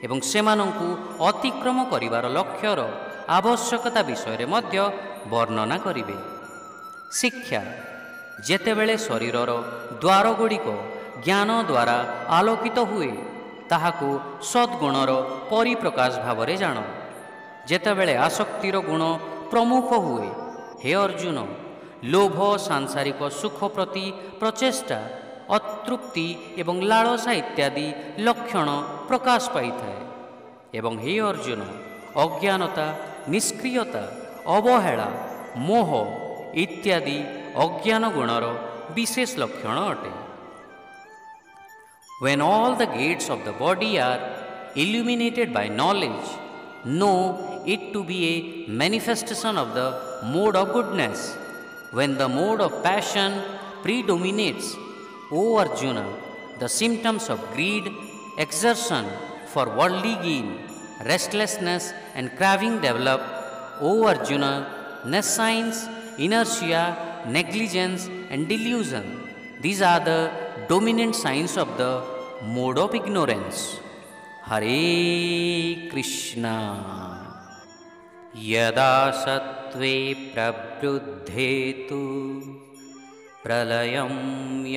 ଏବଂ ସେମାନଙ୍କୁ ଅତିକ୍ରମ କରିବାର ଲକ୍ଷ୍ୟର ଆବଶ୍ୟକତା ବିଷୟରେ ମଧ୍ୟ ବର୍ଣ୍ଣନା କରିବେ। ଶିକ୍ଷା, ଯେତେବେଳେ ଶରୀରର ଦ୍ୱାରଗୁଡ଼ିକ ଜ୍ଞାନ ଦ୍ୱାରା ଆଲୋକିତ ହୁଏ, ତାହାକୁ ସଦ୍ଗୁଣର ପରିପ୍ରକାଶ ଭାବରେ ଜାଣ। ଯେତେବେଳେ ଆସକ୍ତିର ଗୁଣ ପ୍ରମୁଖ ହୁଏ, ହେ ଅର୍ଜୁନ, ଲୋଭ, ସାଂସାରିକ ସୁଖ ପ୍ରତି ପ୍ରଚେଷ୍ଟା, ଅତୃପ୍ତି ଏବଂ ଲାଳସା ଇତ୍ୟାଦି ଲକ୍ଷଣ ପ୍ରକାଶ ପାଇଥାଏ। ଏବଂ ହେ ଅର୍ଜୁନ, ଅଜ୍ଞାନତା, ନିଷ୍କ୍ରିୟତା, ଅବହେଳା, ମୋହ ଇତ୍ୟାଦି ଅଜ୍ଞାନ ଗୁଣର ବିଶେଷ ଲକ୍ଷଣ ଅଟେ। When all the gates of the body are illuminated by knowledge, know it to be a manifestation of the mode of goodness. When the mode of passion predominates, O Arjuna, the symptoms of greed, exertion for worldly gain, restlessness and craving develop. O Arjuna, nescience, inertia, negligence and delusion, these are the dominant signs of the mode of ignorance. Hare Krishna. Yada sattve prabhuddhe tu pralayam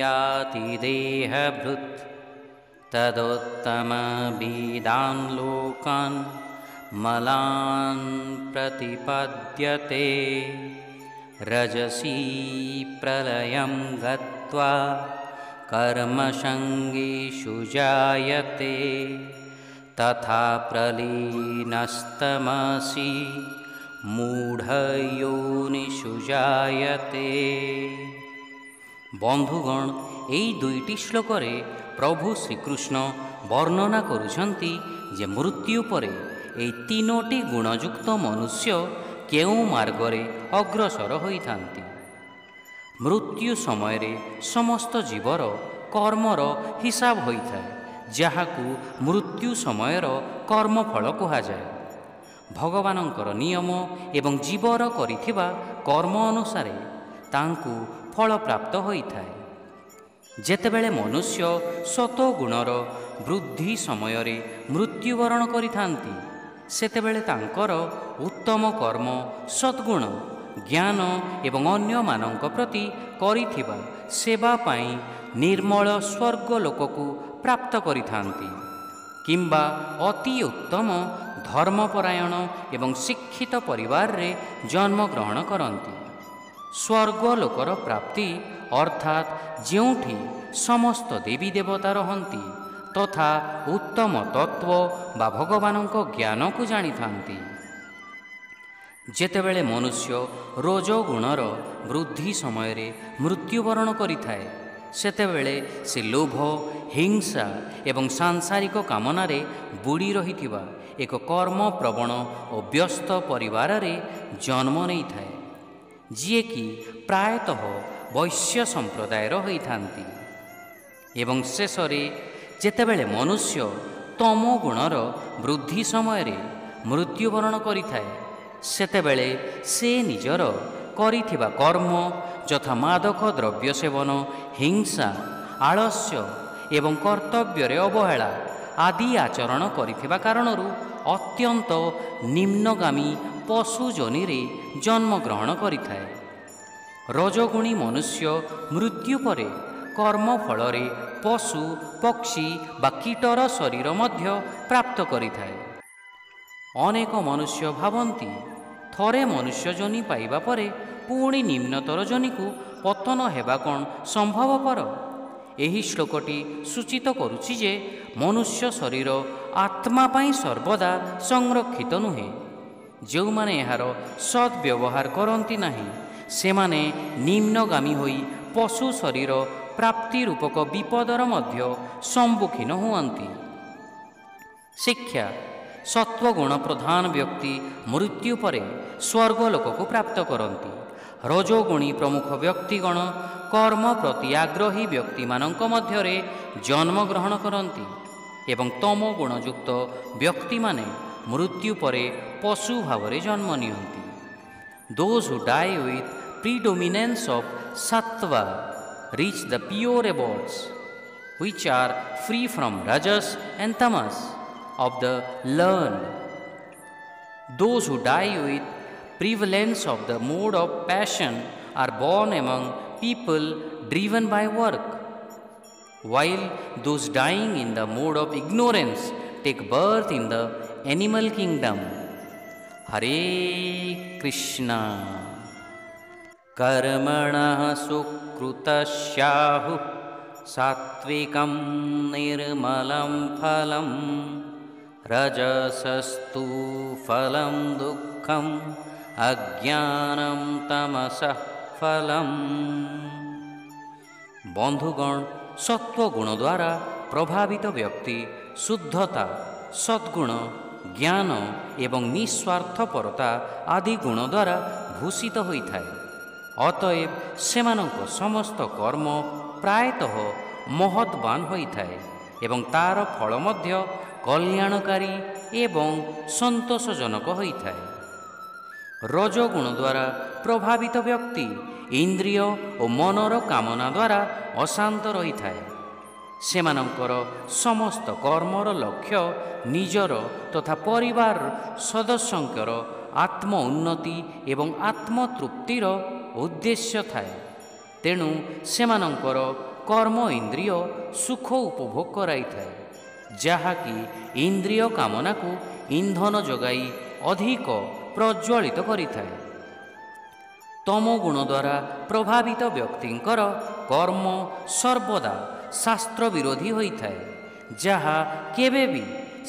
yati deha bhrut tadottama vidan lokan malan pratipadyate rajasi pralayam gatva karma sangishu jayate तथा प्रलीनस्तमसि मूढ़योनिषु जायते। बंधुगण, এই দুইটি শ্লোকরে প্রভু শ্রীকৃষ্ণ বর্ণনা করুଛନ୍ତି যে মৃত্যু পরে এই তিনোটি গুণযুক্ত মনুষ্য কেউ মার্গরে অগ্রসর হইথাନ୍ତି। মৃত্যু সমୟରେ ସମସ୍ତ ଜୀବର କର୍ମର ହିସାବ ହୋଇଥାଏ, ଯାହାକୁ ମୃତ୍ୟୁ ସମୟର କର୍ମଫଳ କୁହାଯାଏ। ଭଗବାନଙ୍କର ନିୟମ ଏବଂ ଜୀବର କରିଥିବା କର୍ମ ଅନୁସାରେ ତାଙ୍କୁ ଫଳ ପ୍ରାପ୍ତ ହୋଇଥାଏ। ଯେତେବେଳେ ମନୁଷ୍ୟ ସତୋଗୁଣର ବୃଦ୍ଧି ସମୟରେ ମୃତ୍ୟୁବରଣ କରିଥାନ୍ତି, ସେତେବେଳେ ତାଙ୍କର ଉତ୍ତମ କର୍ମ, ସଦ୍ଗୁଣ, ଜ୍ଞାନ ଏବଂ ଅନ୍ୟମାନଙ୍କ ପ୍ରତି କରିଥିବା ସେବା ପାଇଁ ନିର୍ମଳ ସ୍ୱର୍ଗ ଲୋକକୁ ପ୍ରାପ୍ତ କରିଥାନ୍ତି କିମ୍ବା ଅତି ଉତ୍ତମ ଧର୍ମପରାୟଣ ଏବଂ ଶିକ୍ଷିତ ପରିବାରରେ ଜନ୍ମଗ୍ରହଣ କରନ୍ତି। ସ୍ୱର୍ଗ ଲୋକର ପ୍ରାପ୍ତି ଅର୍ଥାତ୍ ଯେଉଁଠି ସମସ୍ତ ଦେବୀ ଦେବତା ରହନ୍ତି ତଥା ଉତ୍ତମ ତତ୍ତ୍ୱ ବା ଭଗବାନଙ୍କ ଜ୍ଞାନକୁ ଜାଣିଥାନ୍ତି। ଯେତେବେଳେ ମନୁଷ୍ୟ ରଜୋଗୁଣର ବୃଦ୍ଧି ସମୟରେ ମୃତ୍ୟୁବରଣ କରିଥାଏ, ସେତେବେଳେ ସେ ଲୋଭ, ହିଂସା ଏବଂ ସାଂସାରିକ କାମନାରେ ବୁଡ଼ି ରହିଥିବା ଏକ କର୍ମପ୍ରବଣ ଓ ବ୍ୟସ୍ତ ପରିବାରରେ ଜନ୍ମ ନେଇଥାଏ, ଯିଏକି ପ୍ରାୟତଃ ବୈଶ୍ୟ ସମ୍ପ୍ରଦାୟର ହୋଇଥାନ୍ତି। ଏବଂ ଶେଷରେ ଯେତେବେଳେ ମନୁଷ୍ୟ ତମ ଗୁଣର ବୃଦ୍ଧି ସମୟରେ ମୃତ୍ୟୁବରଣ କରିଥାଏ, ସେତେବେଳେ ସେ ନିଜର କରିଥିବା କର୍ମ ଯଥା ମାଦକ ଦ୍ରବ୍ୟ ସେବନ, ହିଂସା, ଆଳସ୍ୟ ଏବଂ କର୍ତ୍ତବ୍ୟରେ ଅବହେଳା ଆଦି ଆଚରଣ କରିଥିବା କାରଣରୁ ଅତ୍ୟନ୍ତ ନିମ୍ନଗାମୀ ପଶୁ ଯୋନିରେ ଜନ୍ମଗ୍ରହଣ କରିଥାଏ। ରଜୋଗୁଣୀ ମନୁଷ୍ୟ ମୃତ୍ୟୁ ପରେ କର୍ମ ଫଳରେ ପଶୁ, ପକ୍ଷୀ ବା କୀଟର ଶରୀର ମଧ୍ୟ ପ୍ରାପ୍ତ କରିଥାଏ। ଅନେକ ମନୁଷ୍ୟ ଭାବନ୍ତି ଥରେ ମନୁଷ୍ୟ ଯୋନି ପାଇବା ପରେ ପୁଣି ନିମ୍ନତର ଯୋନିକୁ ପତନ ହେବା କ'ଣ ସମ୍ଭବପର? ଏହି ଶ୍ଲୋକଟି ସୂଚିତ କରୁଛି ଯେ ମନୁଷ୍ୟ ଶରୀର ଆତ୍ମା ପାଇଁ ସର୍ବଦା ସଂରକ୍ଷିତ ନୁହେଁ। ଯେଉଁମାନେ ଏହାର ସଦ୍ବ୍ୟବହାର କରନ୍ତି ନାହିଁ, ସେମାନେ ନିମ୍ନଗାମୀ ହୋଇ ପଶୁ ଶରୀର ପ୍ରାପ୍ତି ରୂପକ ବିପଦର ମଧ୍ୟ ସମ୍ମୁଖୀନ ହୁଅନ୍ତି। ଶିକ୍ଷା: ସତ୍ୱଗୁଣ ପ୍ରଧାନ ବ୍ୟକ୍ତି ମୃତ୍ୟୁ ପରେ ସ୍ୱର୍ଗଲୋକକୁ ପ୍ରାପ୍ତ କରନ୍ତି। ରଜୋଗୁଣୀ ପ୍ରମୁଖ ବ୍ୟକ୍ତିଗଣ କର୍ମ ପ୍ରତି ଆଗ୍ରହୀ ବ୍ୟକ୍ତିମାନଙ୍କ ମଧ୍ୟରେ ଜନ୍ମଗ୍ରହଣ କରନ୍ତି ଏବଂ ତମ ଗୁଣଯୁକ୍ତ ବ୍ୟକ୍ତିମାନେ ମୃତ୍ୟୁ ପରେ ପଶୁ ଭାବରେ ଜନ୍ମ ନିଅନ୍ତି। Those who die with predominance of sattva reach the pure abodes, which are free from rajas and tamas of the learned. Those who die with prevalence of the mode of passion are born among people driven by work, while those dying in the mode of ignorance take birth in the animal kingdom. Hare Krishna. कर्मणः सुकृतस्याहुः सात्विकं निर्मलं फलं रजसस्तु फलं दुःखं अज्ञानं तमसः फलं। बंधुगण, सत्वगुण द्वारा प्रभावित व्यक्ति शुद्धता, सद्गुण, ज्ञान एवं निस्वार्थपरता आदि गुण द्वारा भूषित होइଥାଏ। अतएव सेमानंक समस्त कर्म प्रायतः महत्वान होइଥାଏ एवं तार फल मध्य कल्याणकारी एवं संतोषजनक होइଥାଏ। रजोगुण द्वारा प्रभावित व्यक्ति इंद्रिय और मनर कामना द्वारा अशांत रही थाए। सेमानंकर समस्त कर्मर लक्ष्य निजर तथा परिवार सदस्यंकर आत्म उन्नति एवं आत्मतृप्तिर उद्देश्य थाए। तेणु सेमानंकर कर्म इंद्रिय सुख उपभोग कराई थाए, जहाँकि इंद्रिय कामना को इंधन जोगाई अधिक प्रज्वलित करिथाए। तमोगुण द्वारा प्रभावित व्यक्तिंकर कर्म सर्वदा शास्त्र विरोधी होइथाए, जहा केबे भी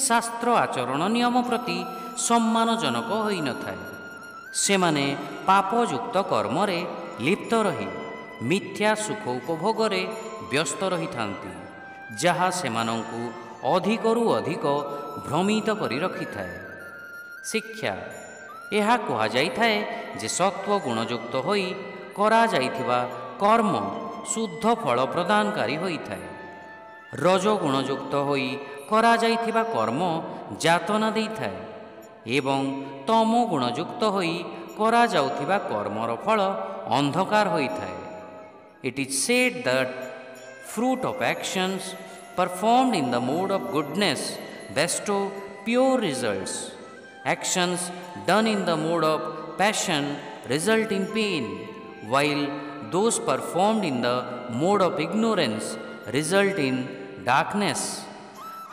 शास्त्र आचरण नियम प्रति सम्मानजनक होई न थाए। सेमाने पापयुक्त कर्मरे लिप्त रही मिथ्या सुख उपभोगरे व्यस्त रही थांती, जहा सेमानंकु अधिकरु अधिक भ्रमित करी रखी थाए। शिक्षा: यह कहा जाइथाए जे सत्व गुणयुक्त होई करा जाइथिबा कर्म शुद्ध फल प्रदानकारी होइथाए। रजोगुणयुक्त होई करा जाइथिबा कर्म जातना देइथाए एवं तमो गुणयुक्त होई करा जाउथिबा कर्मर फल अंधकार होइथाए। It is said that fruit of actions performed in the mode of goodness bestow pure results. Actions done in the mode of passion result in pain, while those performed in the mode of ignorance result in darkness.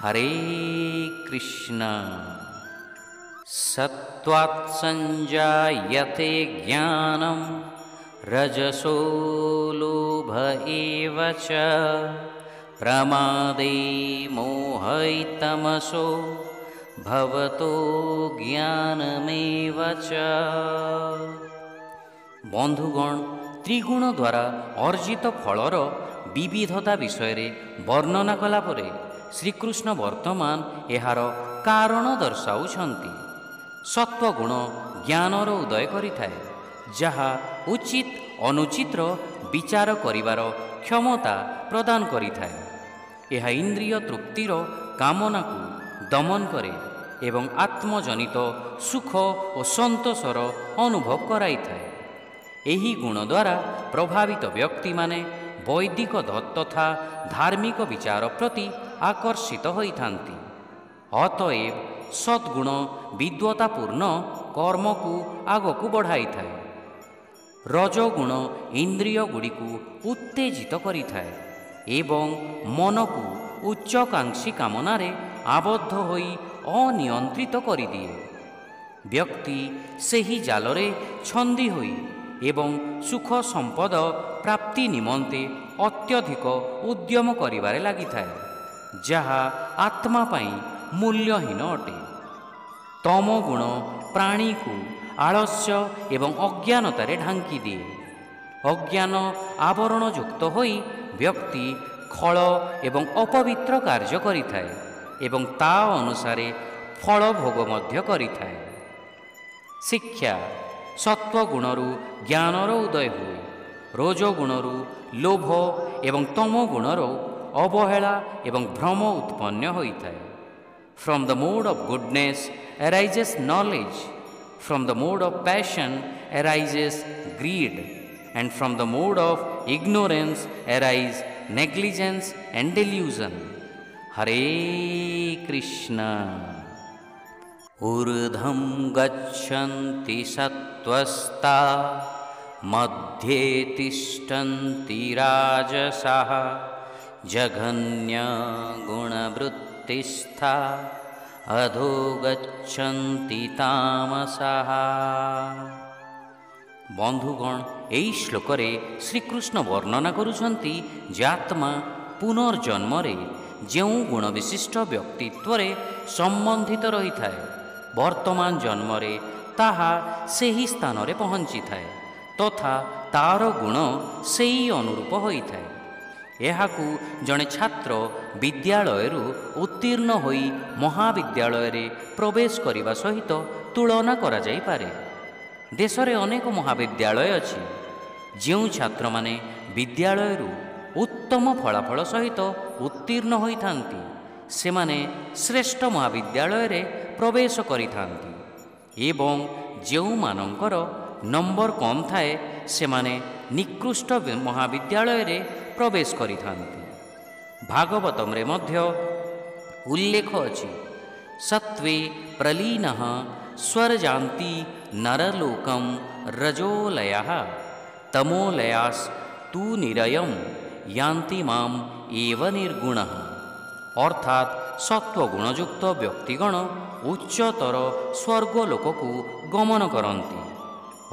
Hare Krishna. Sattvat sanjayate jnanam रजसो लोभ एव च प्रमादे मोहैतमसो भवतो ज्ञानमेव च। बंधुगण, ତ୍ରିଗୁଣ ଦ୍ୱାରା ଅର୍ଜିତ ଫଳର ବିବିଧତା ବିଷୟରେ ବର୍ଣ୍ଣନା କଲା ପରେ ଶ୍ରୀକୃଷ୍ଣ ବର୍ତ୍ତମାନ ଏହାର କାରଣ ଦର୍ଶାଉଛନ୍ତି। ସତ୍ୱଗୁଣ ଜ୍ଞାନର ଉଦୟ କରିଥାଏ, ଯାହା ଉଚିତ ଅନୁଚିତର ବିଚାର କରିବାର କ୍ଷମତା ପ୍ରଦାନ କରିଥାଏ। ଏହା ଇନ୍ଦ୍ରିୟ ତୃପ୍ତିର କାମନାକୁ ଦମନ କରେ ଏବଂ ଆତ୍ମଜନିତ ସୁଖ ଓ ସନ୍ତୋଷର ଅନୁଭବ କରାଇଥାଏ। ଏହି ଗୁଣ ଦ୍ୱାରା ପ୍ରଭାବିତ ବ୍ୟକ୍ତିମାନେ ବୈଦିକ ତଥା ଧାର୍ମିକ ବିଚାର ପ୍ରତି ଆକର୍ଷିତ ହୋଇଥାନ୍ତି। ଅତଏବ ସଦ୍ଗୁଣ ବିଦ୍ୱତାପୂର୍ଣ୍ଣ କର୍ମକୁ ଆଗକୁ ବଢ଼ାଇଥାଏ। ରଜଗୁଣ ଇନ୍ଦ୍ରିୟ ଗୁଡ଼ିକୁ ଉତ୍ତେଜିତ କରିଥାଏ ଏବଂ ମନକୁ ଉଚ୍ଚାକାଂକ୍ଷୀ କାମନାରେ ଆବଦ୍ଧ ହୋଇ ଅନିୟନ୍ତ୍ରିତ କରିଦିଏ। ବ୍ୟକ୍ତି ସେହି ଜାଲରେ ଛନ୍ଦି ହୋଇ ଏବଂ ସୁଖ ସମ୍ପଦ ପ୍ରାପ୍ତି ନିମନ୍ତେ ଅତ୍ୟଧିକ ଉଦ୍ୟମ କରିବାରେ ଲାଗିଥାଏ, ଯାହା ଆତ୍ମା ପାଇଁ ମୂଲ୍ୟହୀନ ଅଟେ। ତମୋଗୁଣ ପ୍ରାଣୀକୁ ଆଳସ୍ୟ ଏବଂ ଅଜ୍ଞାନତାରେ ଢାଙ୍କି ଦିଏ। ଅଜ୍ଞାନ ଆବରଣଯୁକ୍ତ ହୋଇ ବ୍ୟକ୍ତି ଖଳ ଏବଂ ଅପବିତ୍ର କାର୍ଯ୍ୟ କରିଥାଏ ଏବଂ ତା ଅନୁସାରେ ଫଳ ଭୋଗ ମଧ୍ୟ କରିଥାଏ। ଶିକ୍ଷା ସତ୍ୱଗୁଣରୁ ଜ୍ଞାନର ଉଦୟ ହୁଏ। ରଜୋଗୁଣରୁ ଲୋଭ ଏବଂ ତମୋଗୁଣରୁ ଅବହେଳା ଏବଂ ଭ୍ରମ ଉତ୍ପନ୍ନ ହୋଇଥାଏ। From the mode of goodness arises knowledge, from the mode of passion arises greed, and from the mode of ignorance arise negligence and delusion. Hare Krishna. ऊर्ध्वं गच्छन्ति सत्त्वस्ता मध्ये तिष्ठन्ति राजसः जघन्यगुणवृत्तिस्था अधो गच्छन्ति तामसः। बंधुगण ଏହି ଶ୍ଲୋକରେ ଶ୍ରୀକୃଷ୍ଣ ବର୍ଣ୍ଣନା କରୁଛନ୍ତି ଯେ ଆତ୍ମା ପୁନର୍ଜନ୍ମରେ ଯେଉଁ ଗୁଣ ବିଶିଷ୍ଟ ବ୍ୟକ୍ତିତ୍ୱରେ ସମ୍ବନ୍ଧିତ ରହିଥାଏ, ବର୍ତ୍ତମାନ ଜନ୍ମରେ ତାହା ସେହି ସ୍ଥାନରେ ପହଞ୍ଚିଥାଏ ତଥା ତାର ଗୁଣ ସେହି ଅନୁରୂପ ହୋଇଥାଏ। ଏହାକୁ ଜଣେ ଛାତ୍ର ବିଦ୍ୟାଳୟରୁ ଉତ୍ତୀର୍ଣ୍ଣ ହୋଇ ମହାବିଦ୍ୟାଳୟରେ ପ୍ରବେଶ କରିବା ସହିତ ତୁଳନା କରାଯାଇପାରେ। ଦେଶରେ ଅନେକ ମହାବିଦ୍ୟାଳୟ ଅଛି। ଯେଉଁ ଛାତ୍ରମାନେ ବିଦ୍ୟାଳୟରୁ ଉତ୍ତମ ଫଳାଫଳ ସହିତ ଉତ୍ତୀର୍ଣ୍ଣ ହୋଇଥାନ୍ତି, ସେମାନେ ଶ୍ରେଷ୍ଠ ମହାବିଦ୍ୟାଳୟରେ ପ୍ରବେଶ କରିଥାନ୍ତି ଏବଂ ଯେଉଁମାନଙ୍କର ନମ୍ବର କମ୍ ଥାଏ, ସେମାନେ ନିକୃଷ୍ଟ ମହାବିଦ୍ୟାଳୟରେ ପ୍ରବେଶ କରିଥାନ୍ତି। ଭାଗବତମରେ ମଧ୍ୟ ଉଲ୍ଲେଖ ଅଛି, ସତ୍ୱେ ପ୍ରଲୀନଃ ସ୍ୱର୍ଯାନ୍ତି ନରଲୋକଂ ରଜୋଲୟଃ ତମୋଲୟାସ୍ ତୁ ନିରୟଂ यान्ति माम एव निर्गुणः। अर्थात सत्वगुणयुक्त व्यक्तिगण उच्चतर स्वर्गलोककु गमन करन्ति।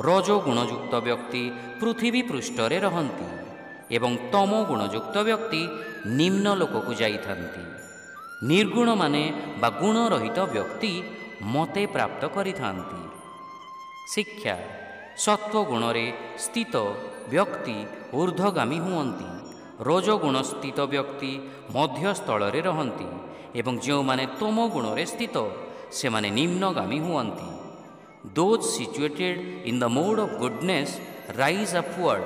रजोगुणयुक्त व्यक्ति पृथ्वी पृष्ठरे रहन्ति एवं तमोगुणयुक्त व्यक्ति निम्न लोककु जाइथान्ति। निर्गुण माने बा गुणरहित व्यक्ति मते प्राप्त करिथान्ति। शिक्षा सत्वगुणरे स्थित व्यक्ति ऊर्ध्वगामी हुअन्ति। रजोगुण स्थित व्यक्ति मध्यस्थଳରେ ରହନ୍ତି ଏବଂ ଯେଉଁମାନେ ତମୋ ଗୁଣରେ ସ୍ଥିତ ସେମାନେ ନିମ୍ନଗାମୀ ହୁଅନ୍ତି। Those situated in the mode of goodness rise upward,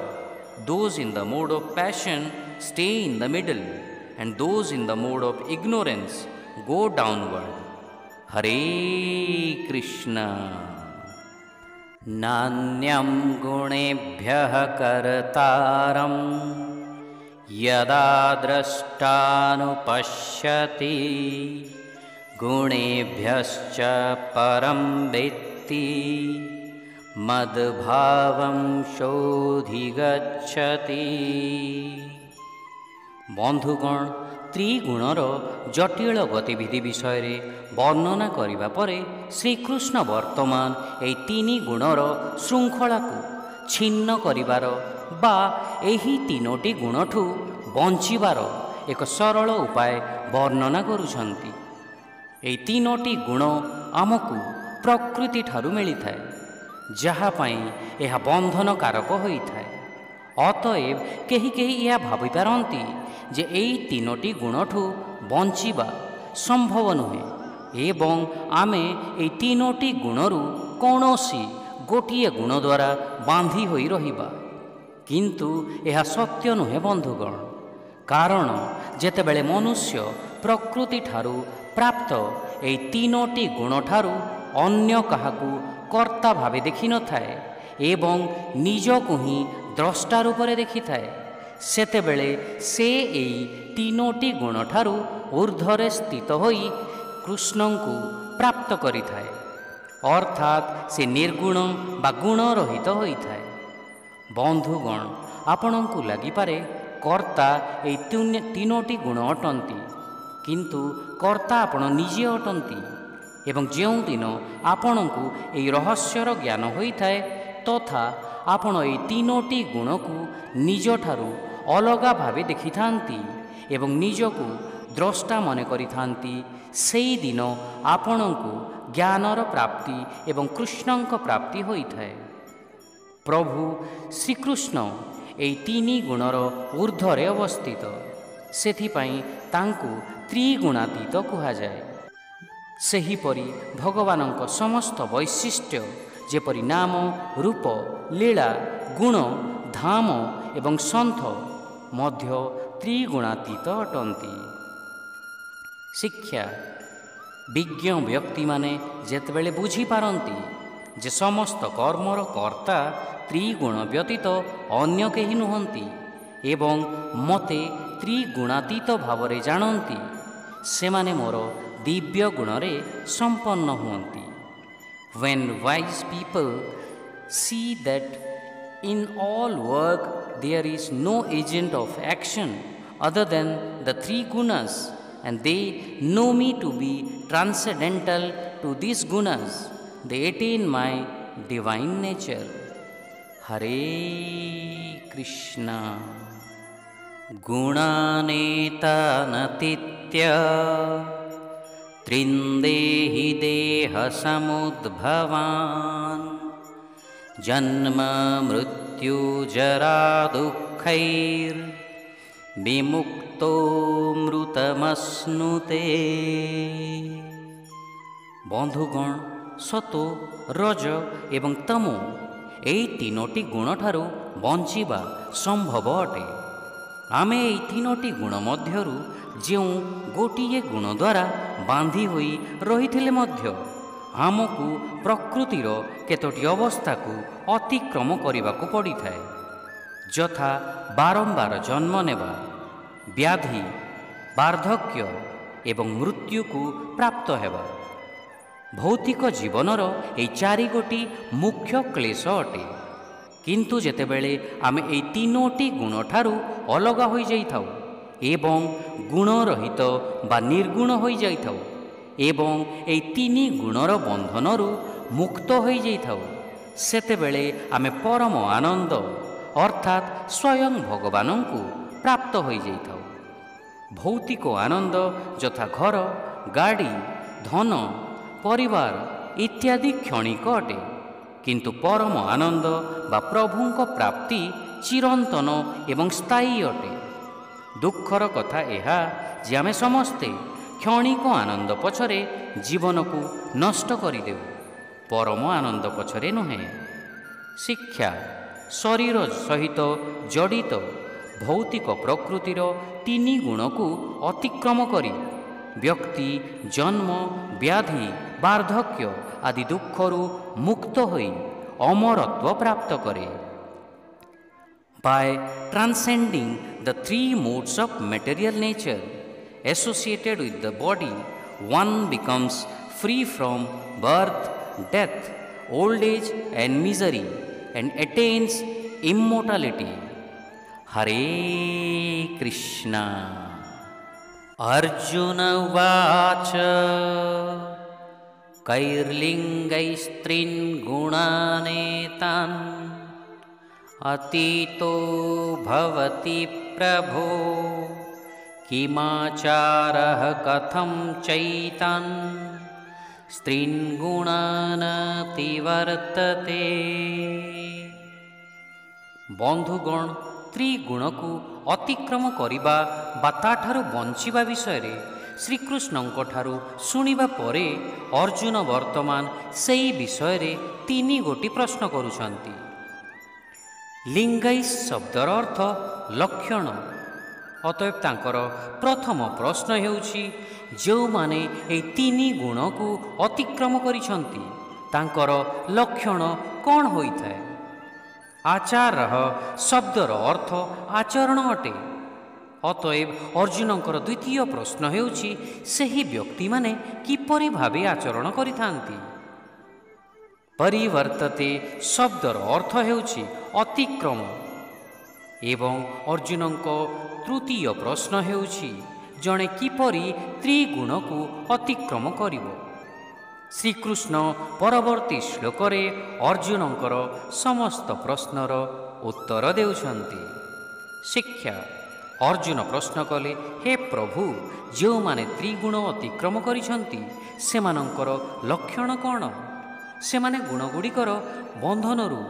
those in the mode of passion stay in the middle, and those in the mode of ignorance go downward. Hare Krishna. नान्यं गुणेभ्यः कर्तारं यदा द्रष्टानुपश्यति गुणेभ्यश्च परं वेत्ति मद्भावं शोधिगच्छति। बंधुगण त्रिगुणर जटिल गतिविधि विषय वर्णना करिबा परे श्रीकृष्ण वर्तमान एई तीनि गुणर श्रृंखला को छिन्न करिबार बा एही तीनोटी गुणठू बंचिबार एक सरल उपाय वर्णना करुछंती। एई तीनोटी गुण आमकु प्रकृति ठारू मिलिथाए, जहा पई एहा बंधन कारक होइथाए। ଅତଏବ କେହି କେହି ଏହା ଭାବିପାରନ୍ତି ଯେ ଏଇ ତିନୋଟି ଗୁଣଠୁ ବଞ୍ଚିବା ସମ୍ଭବ ନୁହେଁ ଏବଂ ଆମେ ଏଇ ତିନୋଟି ଗୁଣରୁ କୌଣସି ଗୋଟିଏ ଗୁଣ ଦ୍ୱାରା ବାନ୍ଧି ହୋଇ ରହିବା। କିନ୍ତୁ ଏହା ସତ୍ୟ ନୁହେଁ ବନ୍ଧୁଗଣ, କାରଣ ଯେତେବେଳେ ମନୁଷ୍ୟ ପ୍ରକୃତି ଠାରୁ ପ୍ରାପ୍ତ ଏହି ତିନୋଟି ଗୁଣଠାରୁ ଅନ୍ୟ କାହାକୁ କର୍ତ୍ତା ଭାବେ ଦେଖିନଥାଏ ଏବଂ ନିଜକୁ ହିଁ ଦ୍ରଷ୍ଟା ରୂପରେ ଦେଖିଥାଏ, ସେତେବେଳେ ସେ ଏହି ତିନୋଟି ଗୁଣଠାରୁ ଊର୍ଦ୍ଧ୍ୱରେ ସ୍ଥିତ ହୋଇ କୃଷ୍ଣଙ୍କୁ ପ୍ରାପ୍ତ କରିଥାଏ, ଅର୍ଥାତ୍ ସେ ନିର୍ଗୁଣ ବା ଗୁଣରହିତ ହୋଇଥାଏ। ବନ୍ଧୁଗଣ, ଆପଣଙ୍କୁ ଲାଗିପାରେ କର୍ତ୍ତା ଏହି ତିନୋଟି ଗୁଣ ଅଟନ୍ତି, କିନ୍ତୁ କର୍ତ୍ତା ଆପଣ ନିଜେ ଅଟନ୍ତି ଏବଂ ଯେଉଁଦିନ ଆପଣଙ୍କୁ ଏହି ରହସ୍ୟର ଜ୍ଞାନ ହୋଇଥାଏ ତଥା ଆପଣ ଏହି ତିନୋଟି ଗୁଣକୁ ନିଜଠାରୁ ଅଲଗା ଭାବେ ଦେଖିଥାନ୍ତି ଏବଂ ନିଜକୁ ଦ୍ରଷ୍ଟା ମନେ କରିଥାନ୍ତି, ସେହିଦିନ ଆପଣଙ୍କୁ ଜ୍ଞାନର ପ୍ରାପ୍ତି ଏବଂ କୃଷ୍ଣଙ୍କ ପ୍ରାପ୍ତି ହୋଇଥାଏ। ପ୍ରଭୁ ଶ୍ରୀକୃଷ୍ଣ ଏହି ତିନି ଗୁଣର ଊର୍ଦ୍ଧ୍ୱରେ ଅବସ୍ଥିତ, ସେଥିପାଇଁ ତାଙ୍କୁ ତ୍ରିଗୁଣାତୀତ କୁହାଯାଏ। ସେହିପରି ଭଗବାନଙ୍କ ସମସ୍ତ ବୈଶିଷ୍ଟ୍ୟ ଯେପରି ନାମ, ରୂପ, ଲୀଳା, ଗୁଣ, ଧାମ ଏବଂ ସନ୍ଥ ମଧ୍ୟ ତ୍ରିଗୁଣାତୀତ ଅଟନ୍ତି। ଶିକ୍ଷା ବିଜ୍ଞ ବ୍ୟକ୍ତିମାନେ ଯେତେବେଳେ ବୁଝିପାରନ୍ତି ଯେ ସମସ୍ତ କର୍ମର କର୍ତ୍ତା ତ୍ରିଗୁଣ ବ୍ୟତୀତ ଅନ୍ୟ କେହି ନୁହନ୍ତି ଏବଂ ମୋତେ ତ୍ରିଗୁଣାତୀତ ଭାବରେ ଜାଣନ୍ତି, ସେମାନେ ମୋର ଦିବ୍ୟ ଗୁଣରେ ସମ୍ପନ୍ନ ହୁଅନ୍ତି। When wise people see that in all work there is no agent of action other than the three gunas, and they know me to be transcendental to these gunas, they attain my divine nature. Hare Krishna. Gunanetana त्रिन्देहि देहसमुद्भवान् जन्म मृत्युजरा दुःखैर्विमुक्तो मृतमश्नुते। बंधुगण, सतो, रज एवं तमो ଏହି ତିନୋଟି ଗୁଣଠାରୁ ବଞ୍ଚିବା ସମ୍ଭବ ଅଟେ। ଆମେ ଏହି ତିନୋଟି ଗୁଣ ମଧ୍ୟରୁ ଯେଉଁ ଗୋଟିଏ ଗୁଣ ଦ୍ୱାରା ବାନ୍ଧି ହୋଇ ରହିଥିଲେ ମଧ୍ୟ ଆମକୁ ପ୍ରକୃତିର କେତୋଟି ଅବସ୍ଥାକୁ ଅତିକ୍ରମ କରିବାକୁ ପଡ଼ିଥାଏ, ଯଥା ବାରମ୍ବାର ଜନ୍ମ ନେବା, ବ୍ୟାଧି, ବାର୍ଦ୍ଧକ୍ୟ ଏବଂ ମୃତ୍ୟୁକୁ ପ୍ରାପ୍ତ ହେବା। ଭୌତିକ ଜୀବନର ଏହି ଚାରିଗୋଟି ମୁଖ୍ୟ କ୍ଲେଶ ଅଟେ। କିନ୍ତୁ ଯେତେବେଳେ ଆମେ ଏହି ତିନୋଟି ଗୁଣଠାରୁ ଅଲଗା ହୋଇଯାଇଥାଉ ଏବଂ ଗୁଣରହିତ ବା ନିର୍ଗୁଣ ହୋଇଯାଇଥାଉ ଏବଂ ଏହି ତିନି ଗୁଣର ବନ୍ଧନରୁ ମୁକ୍ତ ହୋଇଯାଇଥାଉ, ସେତେବେଳେ ଆମେ ପରମ ଆନନ୍ଦ ଅର୍ଥାତ୍ ସ୍ୱୟଂ ଭଗବାନଙ୍କୁ ପ୍ରାପ୍ତ ହୋଇଯାଇଥାଉ। ଭୌତିକ ଆନନ୍ଦ ଯଥା ଘର, ଗାଡ଼ି, ଧନ, ପରିବାର ଇତ୍ୟାଦି କ୍ଷଣିକ ଅଟେ, କିନ୍ତୁ ପରମ ଆନନ୍ଦ ବା ପ୍ରଭୁଙ୍କ ପ୍ରାପ୍ତି ଚିରନ୍ତନ ଏବଂ ସ୍ଥାୟୀ ଅଟେ। ଦୁଃଖର କଥା ଏହା ଯେ ଆମେ ସମସ୍ତେ କ୍ଷଣିକ ଆନନ୍ଦ ପଛରେ ଜୀବନକୁ ନଷ୍ଟ କରିଦେଉ, ପରମ ଆନନ୍ଦ ପଛରେ ନୁହେଁ। ଶିକ୍ଷା ଶରୀର ସହିତ ଜଡ଼ିତ ଭୌତିକ ପ୍ରକୃତିର ତିନି ଗୁଣକୁ ଅତିକ୍ରମ କରି ବ୍ୟକ୍ତି ଜନ୍ମ, ବ୍ୟାଧି, ବାର୍ଦ୍ଧକ୍ୟ ଆଦି ଦୁଃଖରୁ ମୁକ୍ତ ହୋଇ ଅମରତ୍ୱ ପ୍ରାପ୍ତ କରେ। By transcending the three modes of material nature associated with the body, one becomes free from birth, death, old age and misery and attains immortality. Hare Krishna. Arjuna Vacha कैर्लिङ्गैस्त्रीन् गुणानेतान् अतीतो भवति प्रभो किमाचारः कथं चैतान् स्त्रीन् गुणानतिवर्तते। बंधुगण, ତ୍ରିଗୁଣକୁ ଅତିକ୍ରମ କରିବା ବା ତାଠାରୁ ବଞ୍ଚିବା ବିଷୟରେ ଶ୍ରୀକୃଷ୍ଣଙ୍କଠାରୁ ଶୁଣିବା ପରେ ଅର୍ଜୁନ ବର୍ତ୍ତମାନ ସେହି ବିଷୟରେ 3 ପ୍ରଶ୍ନ କରୁଛନ୍ତି। ଲିଙ୍ଗାଇସ୍ ଶବ୍ଦର ଅର୍ଥ ଲକ୍ଷଣ। ଅତଏବ ତାଙ୍କର ପ୍ରଥମ ପ୍ରଶ୍ନ ହେଉଛି, ଯେଉଁମାନେ ଏହି 3 ଗୁଣକୁ ଅତିକ୍ରମ କରିଛନ୍ତି ତାଙ୍କର ଲକ୍ଷଣ କ'ଣ ହୋଇଥାଏ? ଆଚାରଃ ଶବ୍ଦର ଅର୍ଥ ଆଚରଣ ଅଟେ। ଅତଏବ ଅର୍ଜୁନଙ୍କର ଦ୍ୱିତୀୟ ପ୍ରଶ୍ନ ହେଉଛି, ସେହି ବ୍ୟକ୍ତିମାନେ କିପରି ଭାବେ ଆଚରଣ କରିଥାନ୍ତି? ପରିବର୍ତ୍ତତେ ଶବ୍ଦର ଅର୍ଥ ହେଉଛି ଅତିକ୍ରମ। ଏବଂ ଅର୍ଜୁନଙ୍କ ତୃତୀୟ ପ୍ରଶ୍ନ ହେଉଛି, ଜଣେ କିପରି ତ୍ରିଗୁଣକୁ ଅତିକ୍ରମ କରିବ? ଶ୍ରୀକୃଷ୍ଣ ପରବର୍ତ୍ତୀ ଶ୍ଲୋକରେ ଅର୍ଜୁନଙ୍କର ସମସ୍ତ ପ୍ରଶ୍ନର ଉତ୍ତର ଦେଉଛନ୍ତି। ଶିକ୍ଷା। ଅର୍ଜୁନ ପ୍ରଶ୍ନ କଲେ, ହେ ପ୍ରଭୁ, ଯେଉଁମାନେ ତ୍ରିଗୁଣ ଅତିକ୍ରମ କରିଛନ୍ତି ସେମାନଙ୍କର ଲକ୍ଷଣ କ'ଣ? ସେମାନେ ଗୁଣଗୁଡ଼ିକର ବନ୍ଧନରୁ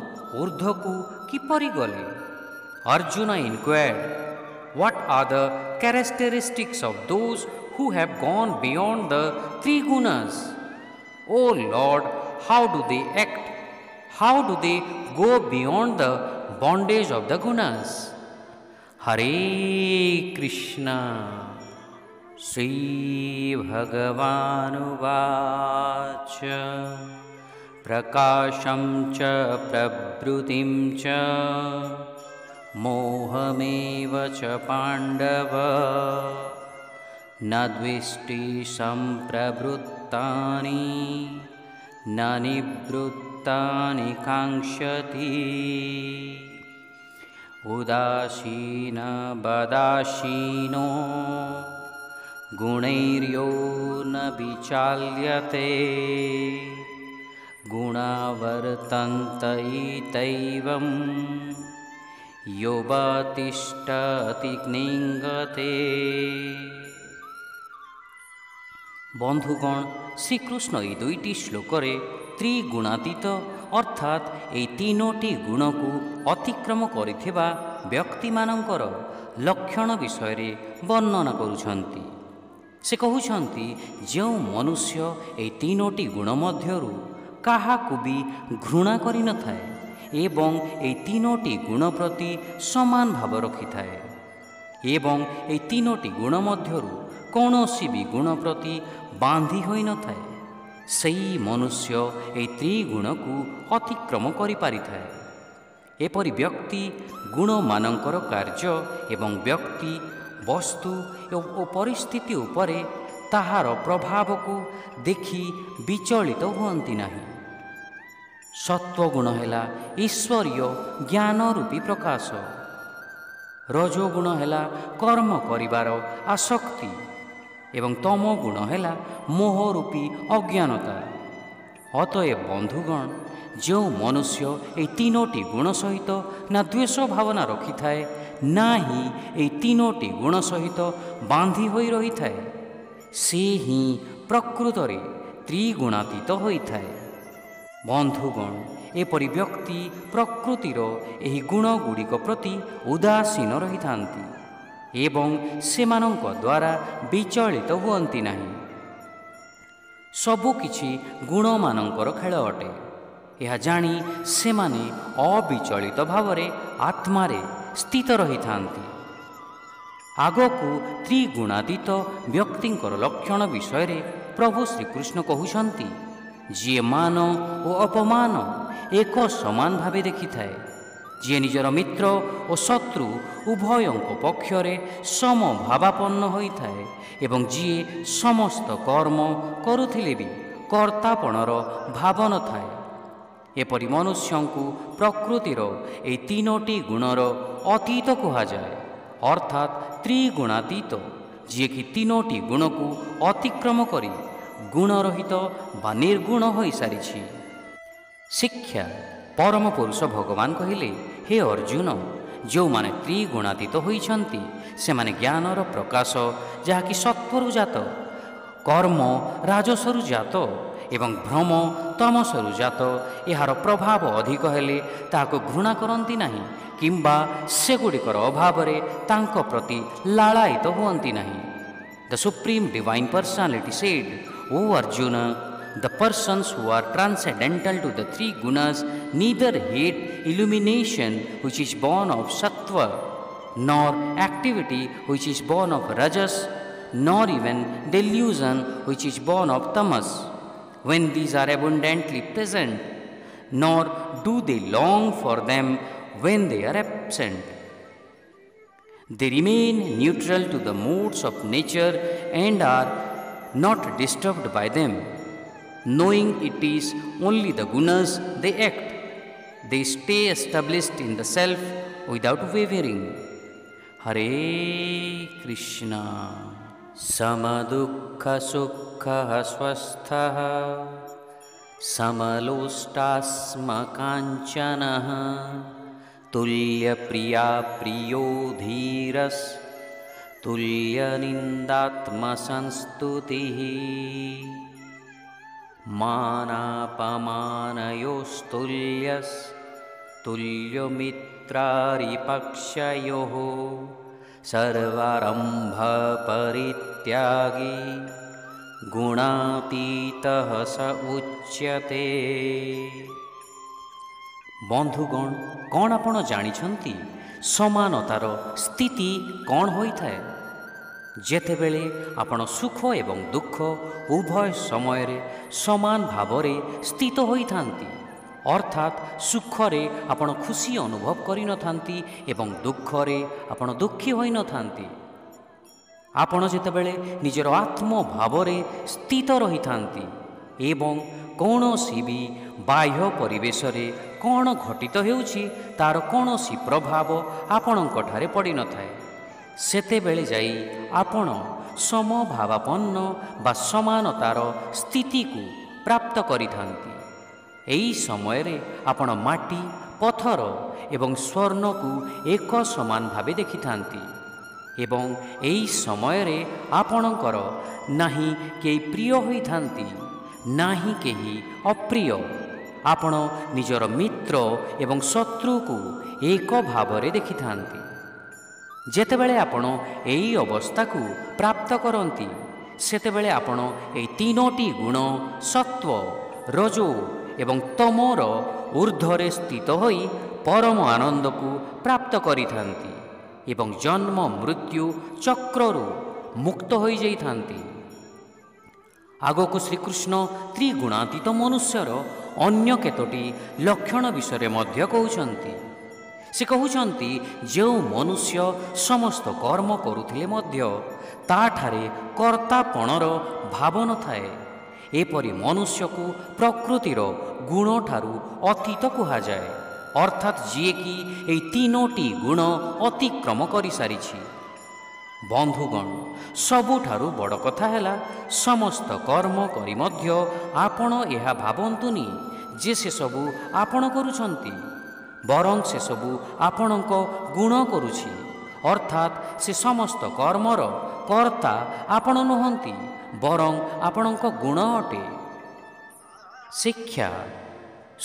ଊର୍ଦ୍ଧ୍ୱକୁ କିପରି ଗଲେ? Arjun ଇନକ୍ୱାର୍ଡ, what are the characteristics of those who have gone beyond the three gunas? O Lord, how do they act? How do they go beyond the bondage of the gunas? Hare Krishna. Shri Bhagavanu Vacha Prakasham cha prabrutim cha mohameva cha pandava nadvisti samprabruttani nanibruttani kankshati udasina badashino gunairyo na vichalyate gunavartanta itaivam yobatishthati kningate। ବନ୍ଧୁଗଣ, ଶ୍ରୀକୃଷ୍ଣ ଏହି 2ଟି ଶ୍ଲୋକରେ ତ୍ରିଗୁଣାତୀତ ଅର୍ଥାତ୍ ଏହି 3ଟି ଗୁଣକୁ ଅତିକ୍ରମ କରିଥିବା ବ୍ୟକ୍ତିମାନଙ୍କର ଲକ୍ଷଣ ବିଷୟରେ ବର୍ଣ୍ଣନା କରୁଛନ୍ତି। ସେ କହୁଛନ୍ତି, ଯେଉଁ ମନୁଷ୍ୟ ଏହି 3ଟି ଗୁଣ ମଧ୍ୟରୁ କାହାକୁ ବି ଘୃଣା କରିନଥାଏ ଏବଂ ଏହି 3ଟି ଗୁଣ ପ୍ରତି ସମାନ ଭାବ ରଖିଥାଏ ଏବଂ ଏହି 3ଟି ଗୁଣ ମଧ୍ୟରୁ କୌଣସି ବି ଗୁଣ ପ୍ରତି ବାନ୍ଧି ହୋଇନଥାଏ, ସେହି ମନୁଷ୍ୟ ଏହି ତ୍ରିଗୁଣକୁ ଅତିକ୍ରମ କରିପାରିଥାଏ। ଏପରି ବ୍ୟକ୍ତି ଗୁଣମାନଙ୍କର କାର୍ଯ୍ୟ ଏବଂ ବ୍ୟକ୍ତି, ବସ୍ତୁ ଓ ପରିସ୍ଥିତି ଉପରେ ତାହାର ପ୍ରଭାବକୁ ଦେଖି ବିଚଳିତ ହୁଅନ୍ତି ନାହିଁ। ସତ୍ୱଗୁଣ ହେଲା ଈଶ୍ୱରୀୟ ଜ୍ଞାନ ରୂପୀ ପ୍ରକାଶ, ରଜୋଗୁଣ ହେଲା କର୍ମ କରିବାର ଆସକ୍ତି ଏବଂ ତମ ଗୁଣ ହେଲା ମୋହ ରୂପୀ ଅଜ୍ଞାନତା। ଅତଏବ ବନ୍ଧୁଗଣ, ଯେଉଁ ମନୁଷ୍ୟ ଏହି 3ଟି ଗୁଣ ସହିତ ନା ଦ୍ୱେଷ ଭାବନା ରଖିଥାଏ, ନା ହିଁ ଏହି 3ଟି ଗୁଣ ସହିତ ବାନ୍ଧି ହୋଇ ରହିଥାଏ, ସେ ହିଁ ପ୍ରକୃତରେ ତ୍ରିଗୁଣାତୀତ ହୋଇଥାଏ। ବନ୍ଧୁଗଣ, ଏପରି ବ୍ୟକ୍ତି ପ୍ରକୃତିର ଏହି ଗୁଣଗୁଡ଼ିକ ପ୍ରତି ଉଦାସୀନ ରହିଥାନ୍ତି ଏବଂ ସେମାନଙ୍କ ଦ୍ୱାରା ବିଚଳିତ ହୁଅନ୍ତି ନାହିଁ। ସବୁକିଛି ଗୁଣମାନଙ୍କର ଖେଳ ଅଟେ, ଏହା ଜାଣି ସେମାନେ ଅବିଚଳିତ ଭାବରେ ଆତ୍ମାରେ ସ୍ଥିତ ରହିଥାନ୍ତି। ଆଗକୁ ତ୍ରିଗୁଣାତୀତ ବ୍ୟକ୍ତିଙ୍କର ଲକ୍ଷଣ ବିଷୟରେ ପ୍ରଭୁ ଶ୍ରୀକୃଷ୍ଣ କହୁଛନ୍ତି, ଯିଏ ମାନ ଓ ଅପମାନ ଏକ ସମାନ ଭାବେ ଦେଖିଥାଏ, ଯିଏ ନିଜର ମିତ୍ର ଓ ଶତ୍ରୁ ଉଭୟଙ୍କ ପକ୍ଷରେ ସମଭାବାପନ୍ନ ହୋଇଥାଏ ଏବଂ ଯିଏ ସମସ୍ତ କର୍ମ କରୁଥିଲେ ବି କର୍ତ୍ତାପଣର ଭାବ ନଥାଏ, ଏପରି ମନୁଷ୍ୟଙ୍କୁ ପ୍ରକୃତିର ଏହି 3ଟି ଗୁଣର ଅତୀତ କୁହାଯାଏ, ଅର୍ଥାତ୍ ତ୍ରିଗୁଣାତୀତ, ଯିଏକି 3ଟି ଗୁଣକୁ ଅତିକ୍ରମ କରି ଗୁଣରହିତ ବା ନିର୍ଗୁଣ ହୋଇସାରିଛି। ଶିକ୍ଷା। ପରମ ପୁରୁଷ ଭଗବାନ କହିଲେ, ହେ ଅର୍ଜୁନ, ଯେଉଁମାନେ ତ୍ରିଗୁଣାତୀତ ହୋଇଛନ୍ତି ସେମାନେ ଜ୍ଞାନର ପ୍ରକାଶ, ଯାହାକି ସତ୍ୱରୁ ଜାତ, କର୍ମ ରାଜସରୁ ଜାତ ଏବଂ ଭ୍ରମ ତମସରୁ ଜାତ ଏହାର ପ୍ରଭାବ ଅଧିକ ହେଲେ ତାହାକୁ ଘୃଣା କରନ୍ତି ନାହିଁ କିମ୍ବା ସେଗୁଡ଼ିକର ଅଭାବରେ ତାଙ୍କ ପ୍ରତି ଲାଳାୟିତ ହୁଅନ୍ତି ନାହିଁ। The Supreme Divine Personality said, O Arjuna, the persons who are transcendental to the three gunas neither hate illumination which is born of sattva, nor activity which is born of rajas, nor even delusion which is born of tamas, when these are abundantly present, nor do they long for them when they are absent. They remain neutral to the moods of nature and are not disturbed by them. Knowing it is only the gunas they act, they stay established in the self without wavering. Hare Krishna. Samadukha sukha swastha samalostasma kanchanaha tulya priya priyo dhiras tulya nindatma sanstutihi manapamanayostulyas tulyo mitraripakshayoh sarvarambha parityagi ଗୁଣାତୀତଃ ସ ଉଚ୍ୟତେ। ବନ୍ଧୁଗଣ, କ'ଣ ଆପଣ ଜାଣିଛନ୍ତି ସମାନତାର ସ୍ଥିତି କ'ଣ ହୋଇଥାଏ? ଯେତେବେଳେ ଆପଣ ସୁଖ ଏବଂ ଦୁଃଖ ଉଭୟ ସମୟରେ ସମାନ ଭାବରେ ସ୍ଥିତ ହୋଇଥାନ୍ତି, ଅର୍ଥାତ୍ ସୁଖରେ ଆପଣ ଖୁସି ଅନୁଭବ କରିନଥାନ୍ତି ଏବଂ ଦୁଃଖରେ ଆପଣ ଦୁଃଖୀ ହୋଇନଥାନ୍ତି। ଆପଣ ଯେତେବେଳେ ନିଜର ଆତ୍ମଭାବରେ ସ୍ଥିତ ରହିଥାନ୍ତି ଏବଂ କୌଣସି ବି ବାହ୍ୟ ପରିବେଶରେ କ'ଣ ଘଟିତ ହେଉଛି ତା'ର କୌଣସି ପ୍ରଭାବ ଆପଣଙ୍କଠାରେ ପଡ଼ିନଥାଏ, ସେତେବେଳେ ଯାଇ ଆପଣ ସମଭାବାପନ୍ନ ବା ସମାନତାର ସ୍ଥିତିକୁ ପ୍ରାପ୍ତ କରିଥାନ୍ତି। ଏହି ସମୟରେ ଆପଣ ମାଟି, ପଥର ଏବଂ ସ୍ୱର୍ଣ୍ଣକୁ ଏକ ସମାନ ଭାବେ ଦେଖିଥାନ୍ତି ଏବଂ ଏହି ସମୟରେ ଆପଣଙ୍କର ନାହିଁ କେହି ପ୍ରିୟ ହୋଇଥାନ୍ତି, ନାହିଁ କେହି ଅପ୍ରିୟ। ଆପଣ ନିଜର ମିତ୍ର ଏବଂ ଶତ୍ରୁକୁ ଏକ ଭାବରେ ଦେଖିଥାନ୍ତି। ଯେତେବେଳେ ଆପଣ ଏହି ଅବସ୍ଥାକୁ ପ୍ରାପ୍ତ କରନ୍ତି, ସେତେବେଳେ ଆପଣ ଏହି ତିନୋଟି ଗୁଣ ସତ୍ତ୍ୱ, ରଜୋ ଏବଂ ତମୋର ଊର୍ଦ୍ଧ୍ୱରେ ସ୍ଥିତ ହୋଇ ପରମ ଆନନ୍ଦକୁ ପ୍ରାପ୍ତ କରିଥାନ୍ତି ଏବଂ ଜନ୍ମ ମୃତ୍ୟୁ ଚକ୍ରରୁ ମୁକ୍ତ ହୋଇଯାଇଥାନ୍ତି। ଆଗକୁ ଶ୍ରୀକୃଷ୍ଣ ତ୍ରିଗୁଣାତୀତ ମନୁଷ୍ୟର ଅନ୍ୟ କେତୋଟି ଲକ୍ଷଣ ବିଷୟରେ ମଧ୍ୟ କହୁଛନ୍ତି। ସେ କହୁଛନ୍ତି, ଯେଉଁ ମନୁଷ୍ୟ ସମସ୍ତ କର୍ମ କରୁଥିଲେ ମଧ୍ୟ ତାଠାରେ କର୍ତ୍ତାପଣର ଭାବ ନଥାଏ, ଏପରି ମନୁଷ୍ୟକୁ ପ୍ରକୃତିର ଗୁଣଠାରୁ ଅତୀତ କୁହାଯାଏ, ଅର୍ଥାତ୍ ଯିଏକି ଏହି ତିନୋଟି ଗୁଣ ଅତିକ୍ରମ କରିସାରିଛି। ବନ୍ଧୁଗଣ, ସବୁଠାରୁ ବଡ଼ କଥା ହେଲା, ସମସ୍ତ କର୍ମ କରି ମଧ୍ୟ ଆପଣ ଏହା ଭାବନ୍ତୁନି ଯେ ସେସବୁ ଆପଣ କରୁଛନ୍ତି, ବରଂ ସେସବୁ ଆପଣଙ୍କ ଗୁଣ କରୁଛି, ଅର୍ଥାତ୍ ସେ ସମସ୍ତ କର୍ମର କର୍ତ୍ତା ଆପଣ ନୁହନ୍ତି, ବରଂ ଆପଣଙ୍କ ଗୁଣ ଅଟେ। ଶିକ୍ଷା: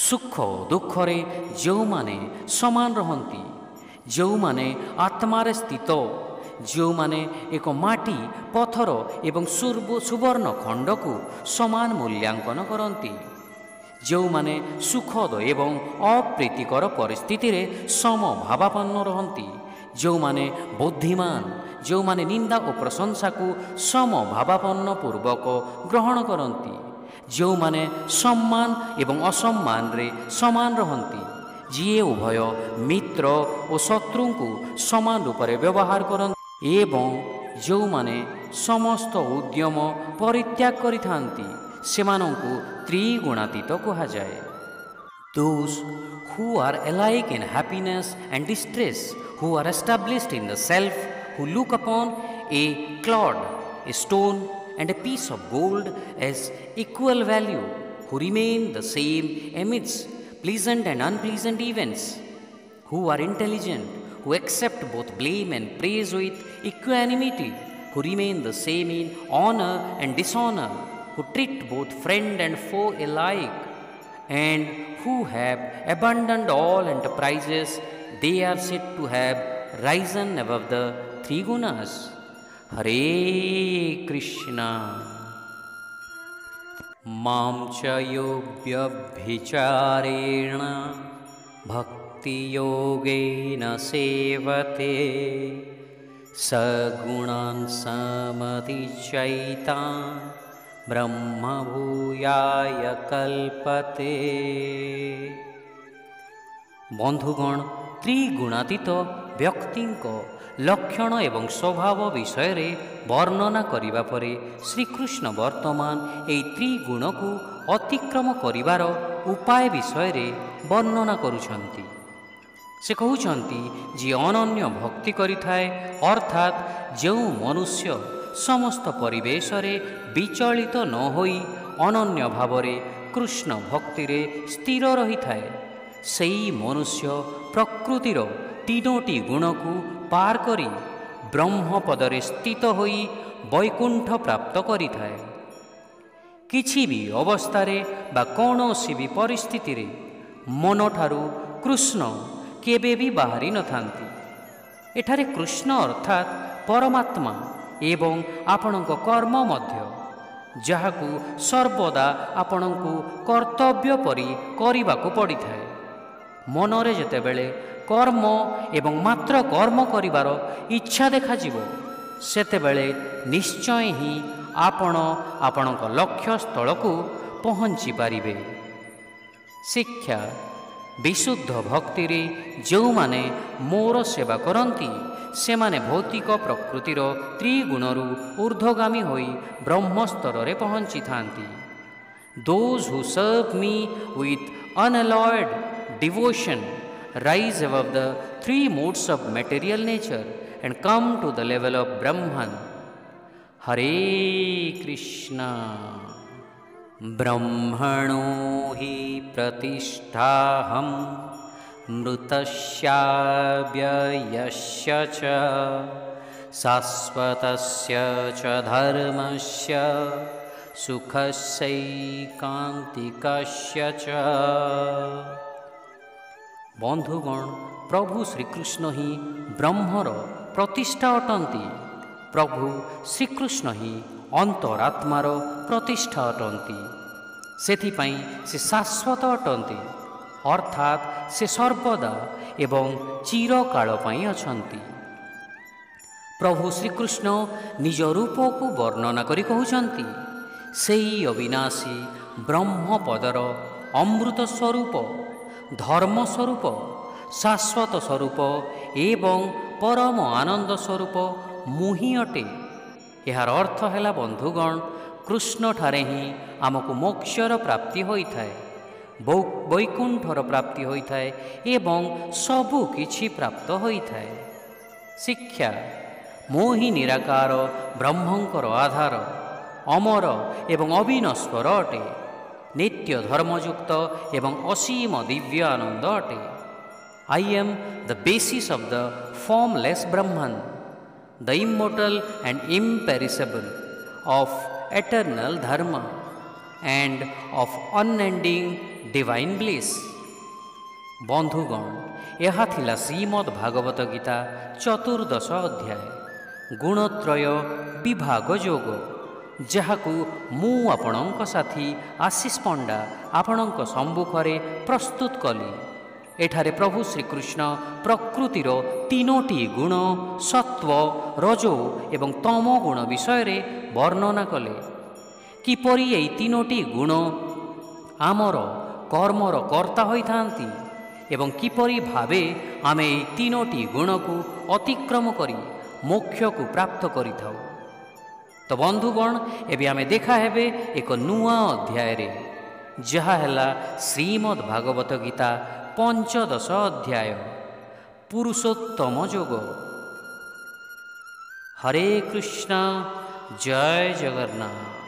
ସୁଖ ଓ ଦୁଃଖରେ ଯେଉଁମାନେ ସମାନ ରହନ୍ତି, ଯେଉଁମାନେ ଆତ୍ମାରେ ସ୍ଥିତ, ଯେଉଁମାନେ ଏକ ମାଟି, ପଥର ଏବଂ ସୁବର୍ଣ୍ଣ ଖଣ୍ଡକୁ ସମାନ ମୂଲ୍ୟାଙ୍କନ କରନ୍ତି, ଯେଉଁମାନେ ସୁଖଦ ଏବଂ ଅପ୍ରୀତିକର ପରିସ୍ଥିତିରେ ସମଭାବାପନ୍ନ ରହନ୍ତି, ଯେଉଁମାନେ ବୁଦ୍ଧିମାନ, ଯେଉଁମାନେ ନିନ୍ଦା ଓ ପ୍ରଶଂସାକୁ ସମଭାବାପନ୍ନ ପୂର୍ବକ ଗ୍ରହଣ କରନ୍ତି, ଯେଉଁମାନେ ସମ୍ମାନ ଏବଂ ଅସମ୍ମାନରେ ସମାନ ରହନ୍ତି, ଯିଏ ଉଭୟ ମିତ୍ର ଓ ଶତ୍ରୁଙ୍କୁ ସମାନ ରୂପରେ ବ୍ୟବହାର କରନ୍ତି ଏବଂ ଯେଉଁମାନେ ସମସ୍ତ ଉଦ୍ୟମ ପରିତ୍ୟାଗ କରିଥାନ୍ତି, ସେମାନଙ୍କୁ ତ୍ରିଗୁଣାତୀତ କୁହାଯାଏ। Those who are alike in happiness and distress, who are established in the self, who look upon a clod, a stone and a piece of gold as equal value, who remain the same amidst pleasant and unpleasant events, who are intelligent, who accept both blame and praise with equanimity, who remain the same in honor and dishonor, who treat both friend and foe alike, and who have abandoned all enterprises, they are said to have risen above the three gunas. Hare Krishna. Mam cha yobhyabhicarena bhakti yogena sevate sagunan samadhichaitan brahma bhuyaya kalpate. ବନ୍ଧୁଗଣ, ତ୍ରିଗୁଣାତୀତ ବ୍ୟକ୍ତିଙ୍କ ଲକ୍ଷଣ ଏବଂ ସ୍ୱଭାବ ବିଷୟରେ ବର୍ଣ୍ଣନା କରିବା ପରେ ଶ୍ରୀକୃଷ୍ଣ ବର୍ତ୍ତମାନ ଏହି ତ୍ରିଗୁଣକୁ ଅତିକ୍ରମ କରିବାର ଉପାୟ ବିଷୟରେ ବର୍ଣ୍ଣନା କରୁଛନ୍ତି। ସେ କହୁଛନ୍ତି, ଯିଏ ଅନନ୍ୟ ଭକ୍ତି କରିଥାଏ, ଅର୍ଥାତ୍ ଯେଉଁ ମନୁଷ୍ୟ ସମସ୍ତ ପରିବେଶରେ ବିଚଳିତ ନ ହୋଇ ଅନନ୍ୟ ଭାବରେ କୃଷ୍ଣ ଭକ୍ତିରେ ସ୍ଥିର ରହିଥାଏ, ସେହି ମନୁଷ୍ୟ ପ୍ରକୃତିର ତିନୋଟି ଗୁଣକୁ ପାର କରି ବ୍ରହ୍ମପଦରେ ସ୍ଥିତ ହୋଇ ବୈକୁଣ୍ଠ ପ୍ରାପ୍ତ କରିଥାଏ। କିଛି ବି ଅବସ୍ଥାରେ ବା କୌଣସି ବି ପରିସ୍ଥିତିରେ ମନଠାରୁ କୃଷ୍ଣ କେବେ ବି ବାହାରି ନଥାନ୍ତି। ଏଠାରେ କୃଷ୍ଣ ଅର୍ଥାତ୍ ପରମାତ୍ମା ଏବଂ ଆପଣଙ୍କ କର୍ମ ମଧ୍ୟ, ଯାହାକୁ ସର୍ବଦା ଆପଣଙ୍କୁ କର୍ତ୍ତବ୍ୟ ପରି କରିବାକୁ ପଡ଼ିଥାଏ। ମନରେ ଯେତେବେଳେ କର୍ମ ଏବଂ ମାତ୍ର କର୍ମ କରିବାର ଇଚ୍ଛା ଦେଖାଯିବ, ସେତେବେଳେ ନିଶ୍ଚୟ ହିଁ ଆପଣ ଆପଣଙ୍କ ଲକ୍ଷ୍ୟସ୍ଥଳକୁ ପହଞ୍ଚି ପାରିବେ। ଶିକ୍ଷା ବିଶୁଦ୍ଧ ଭକ୍ତିରେ ଯେଉଁମାନେ ମୋର ସେବା କରନ୍ତି, ସେମାନେ ଭୌତିକ ପ୍ରକୃତିର ତ୍ରିଗୁଣରୁ ଉର୍ଦ୍ଧ୍ୱଗାମୀ ହୋଇ ବ୍ରହ୍ମସ୍ତରରେ ପହଞ୍ଚିଥାନ୍ତି। Those who serve me with unalloyed devotion rise above the three modes of material nature and come to the level of Brahman. Hare Krishna. Brahmano hi pratishthaham mrutasya vyayasya cha sasvatasya cha dharmasya sukhasaikantikasya cha. ବନ୍ଧୁଗଣ, ପ୍ରଭୁ ଶ୍ରୀକୃଷ୍ଣ ହିଁ ବ୍ରହ୍ମର ପ୍ରତିଷ୍ଠା ଅଟନ୍ତି। ପ୍ରଭୁ ଶ୍ରୀକୃଷ୍ଣ ହିଁ ଅନ୍ତରାତ୍ମାର ପ୍ରତିଷ୍ଠା ଅଟନ୍ତି। ସେଥିପାଇଁ ସେ ଶାଶ୍ୱତ ଅଟନ୍ତି, ଅର୍ଥାତ୍ ସେ ସର୍ବଦା ଏବଂ ଚିରକାଳ ପାଇଁ ଅଛନ୍ତି। ପ୍ରଭୁ ଶ୍ରୀକୃଷ୍ଣ ନିଜ ରୂପକୁ ବର୍ଣ୍ଣନା କରି କହୁଛନ୍ତି, ସେହି ଅବିନାଶୀ ବ୍ରହ୍ମପଦର ଅମୃତ ସ୍ୱରୂପ, ଧର୍ମ ସ୍ୱରୂପ, ଶାଶ୍ୱତ ସ୍ୱରୂପ ଏବଂ ପରମ ଆନନ୍ଦ ସ୍ୱରୂପ ମୁଁ ହିଁ ଅଟେ। ଏହାର ଅର୍ଥ ହେଲା, ବନ୍ଧୁଗଣ, କୃଷ୍ଣଠାରେ ହିଁ ଆମକୁ ମୋକ୍ଷର ପ୍ରାପ୍ତି ହୋଇଥାଏ, ବୈକୁଣ୍ଠର ପ୍ରାପ୍ତି ହୋଇଥାଏ ଏବଂ ସବୁ କିଛି ପ୍ରାପ୍ତ ହୋଇଥାଏ। ଶିକ୍ଷା ମୁଁ ହିଁ ନିରାକାର ବ୍ରହ୍ମଙ୍କର ଆଧାର, ଅମର ଏବଂ ଅବିନଶ୍ୱର ଅଟେ, ନିତ୍ୟ ଧର୍ମଯୁକ୍ତ ଏବଂ ଅସୀମ ଦିବ୍ୟ ଆନନ୍ଦ ଅଟେ। I am the basis of the formless Brahman, the immortal and imperishable, of eternal dharma and of unending divine bliss. ବନ୍ଧୁଗଣ, ଏହା ଥିଲା ଶ୍ରୀମଦ୍ ଭାଗବତ ଗୀତା 14 ଅଧ୍ୟାୟ ଗୁଣତ୍ରୟ ବିଭାଗ ଯୋଗ, ଯାହାକୁ ମୁଁ ଆପଣଙ୍କ ସାଥୀ ଆଶିଷ ପଣ୍ଡା ଆପଣଙ୍କ ସମ୍ମୁଖରେ ପ୍ରସ୍ତୁତ କଲି। ଏଠାରେ ପ୍ରଭୁ ଶ୍ରୀକୃଷ୍ଣ ପ୍ରକୃତିର ତିନୋଟି ଗୁଣ ସତ୍ୱ, ରଜୋ ଏବଂ ତମ ଗୁଣ ବିଷୟରେ ବର୍ଣ୍ଣନା କଲେ। କିପରି ଏହି ତିନୋଟି ଗୁଣ ଆମର କର୍ମର କର୍ତ୍ତା ହୋଇଥାନ୍ତି ଏବଂ କିପରି ଭାବେ ଆମେ ଏହି ତିନୋଟି ଗୁଣକୁ ଅତିକ୍ରମ କରି ମୋକ୍ଷକୁ ପ୍ରାପ୍ତ କରିଥାଉ। ତ ବନ୍ଧୁଗଣ, ଏବେ ଆମେ ଦେଖା ହେବେ ଏକ ନୂଆ ଅଧ୍ୟାୟରେ, ଯାହା ହେଲା ଶ୍ରୀମଦ୍ ଭାଗବତ ଗୀତା 15 ଅଧ୍ୟାୟ ପୁରୁଷୋତ୍ତମ ଯୋଗ। ହରେ କୃଷ୍ଣ, ଜୟ ଜଗନ୍ନାଥ।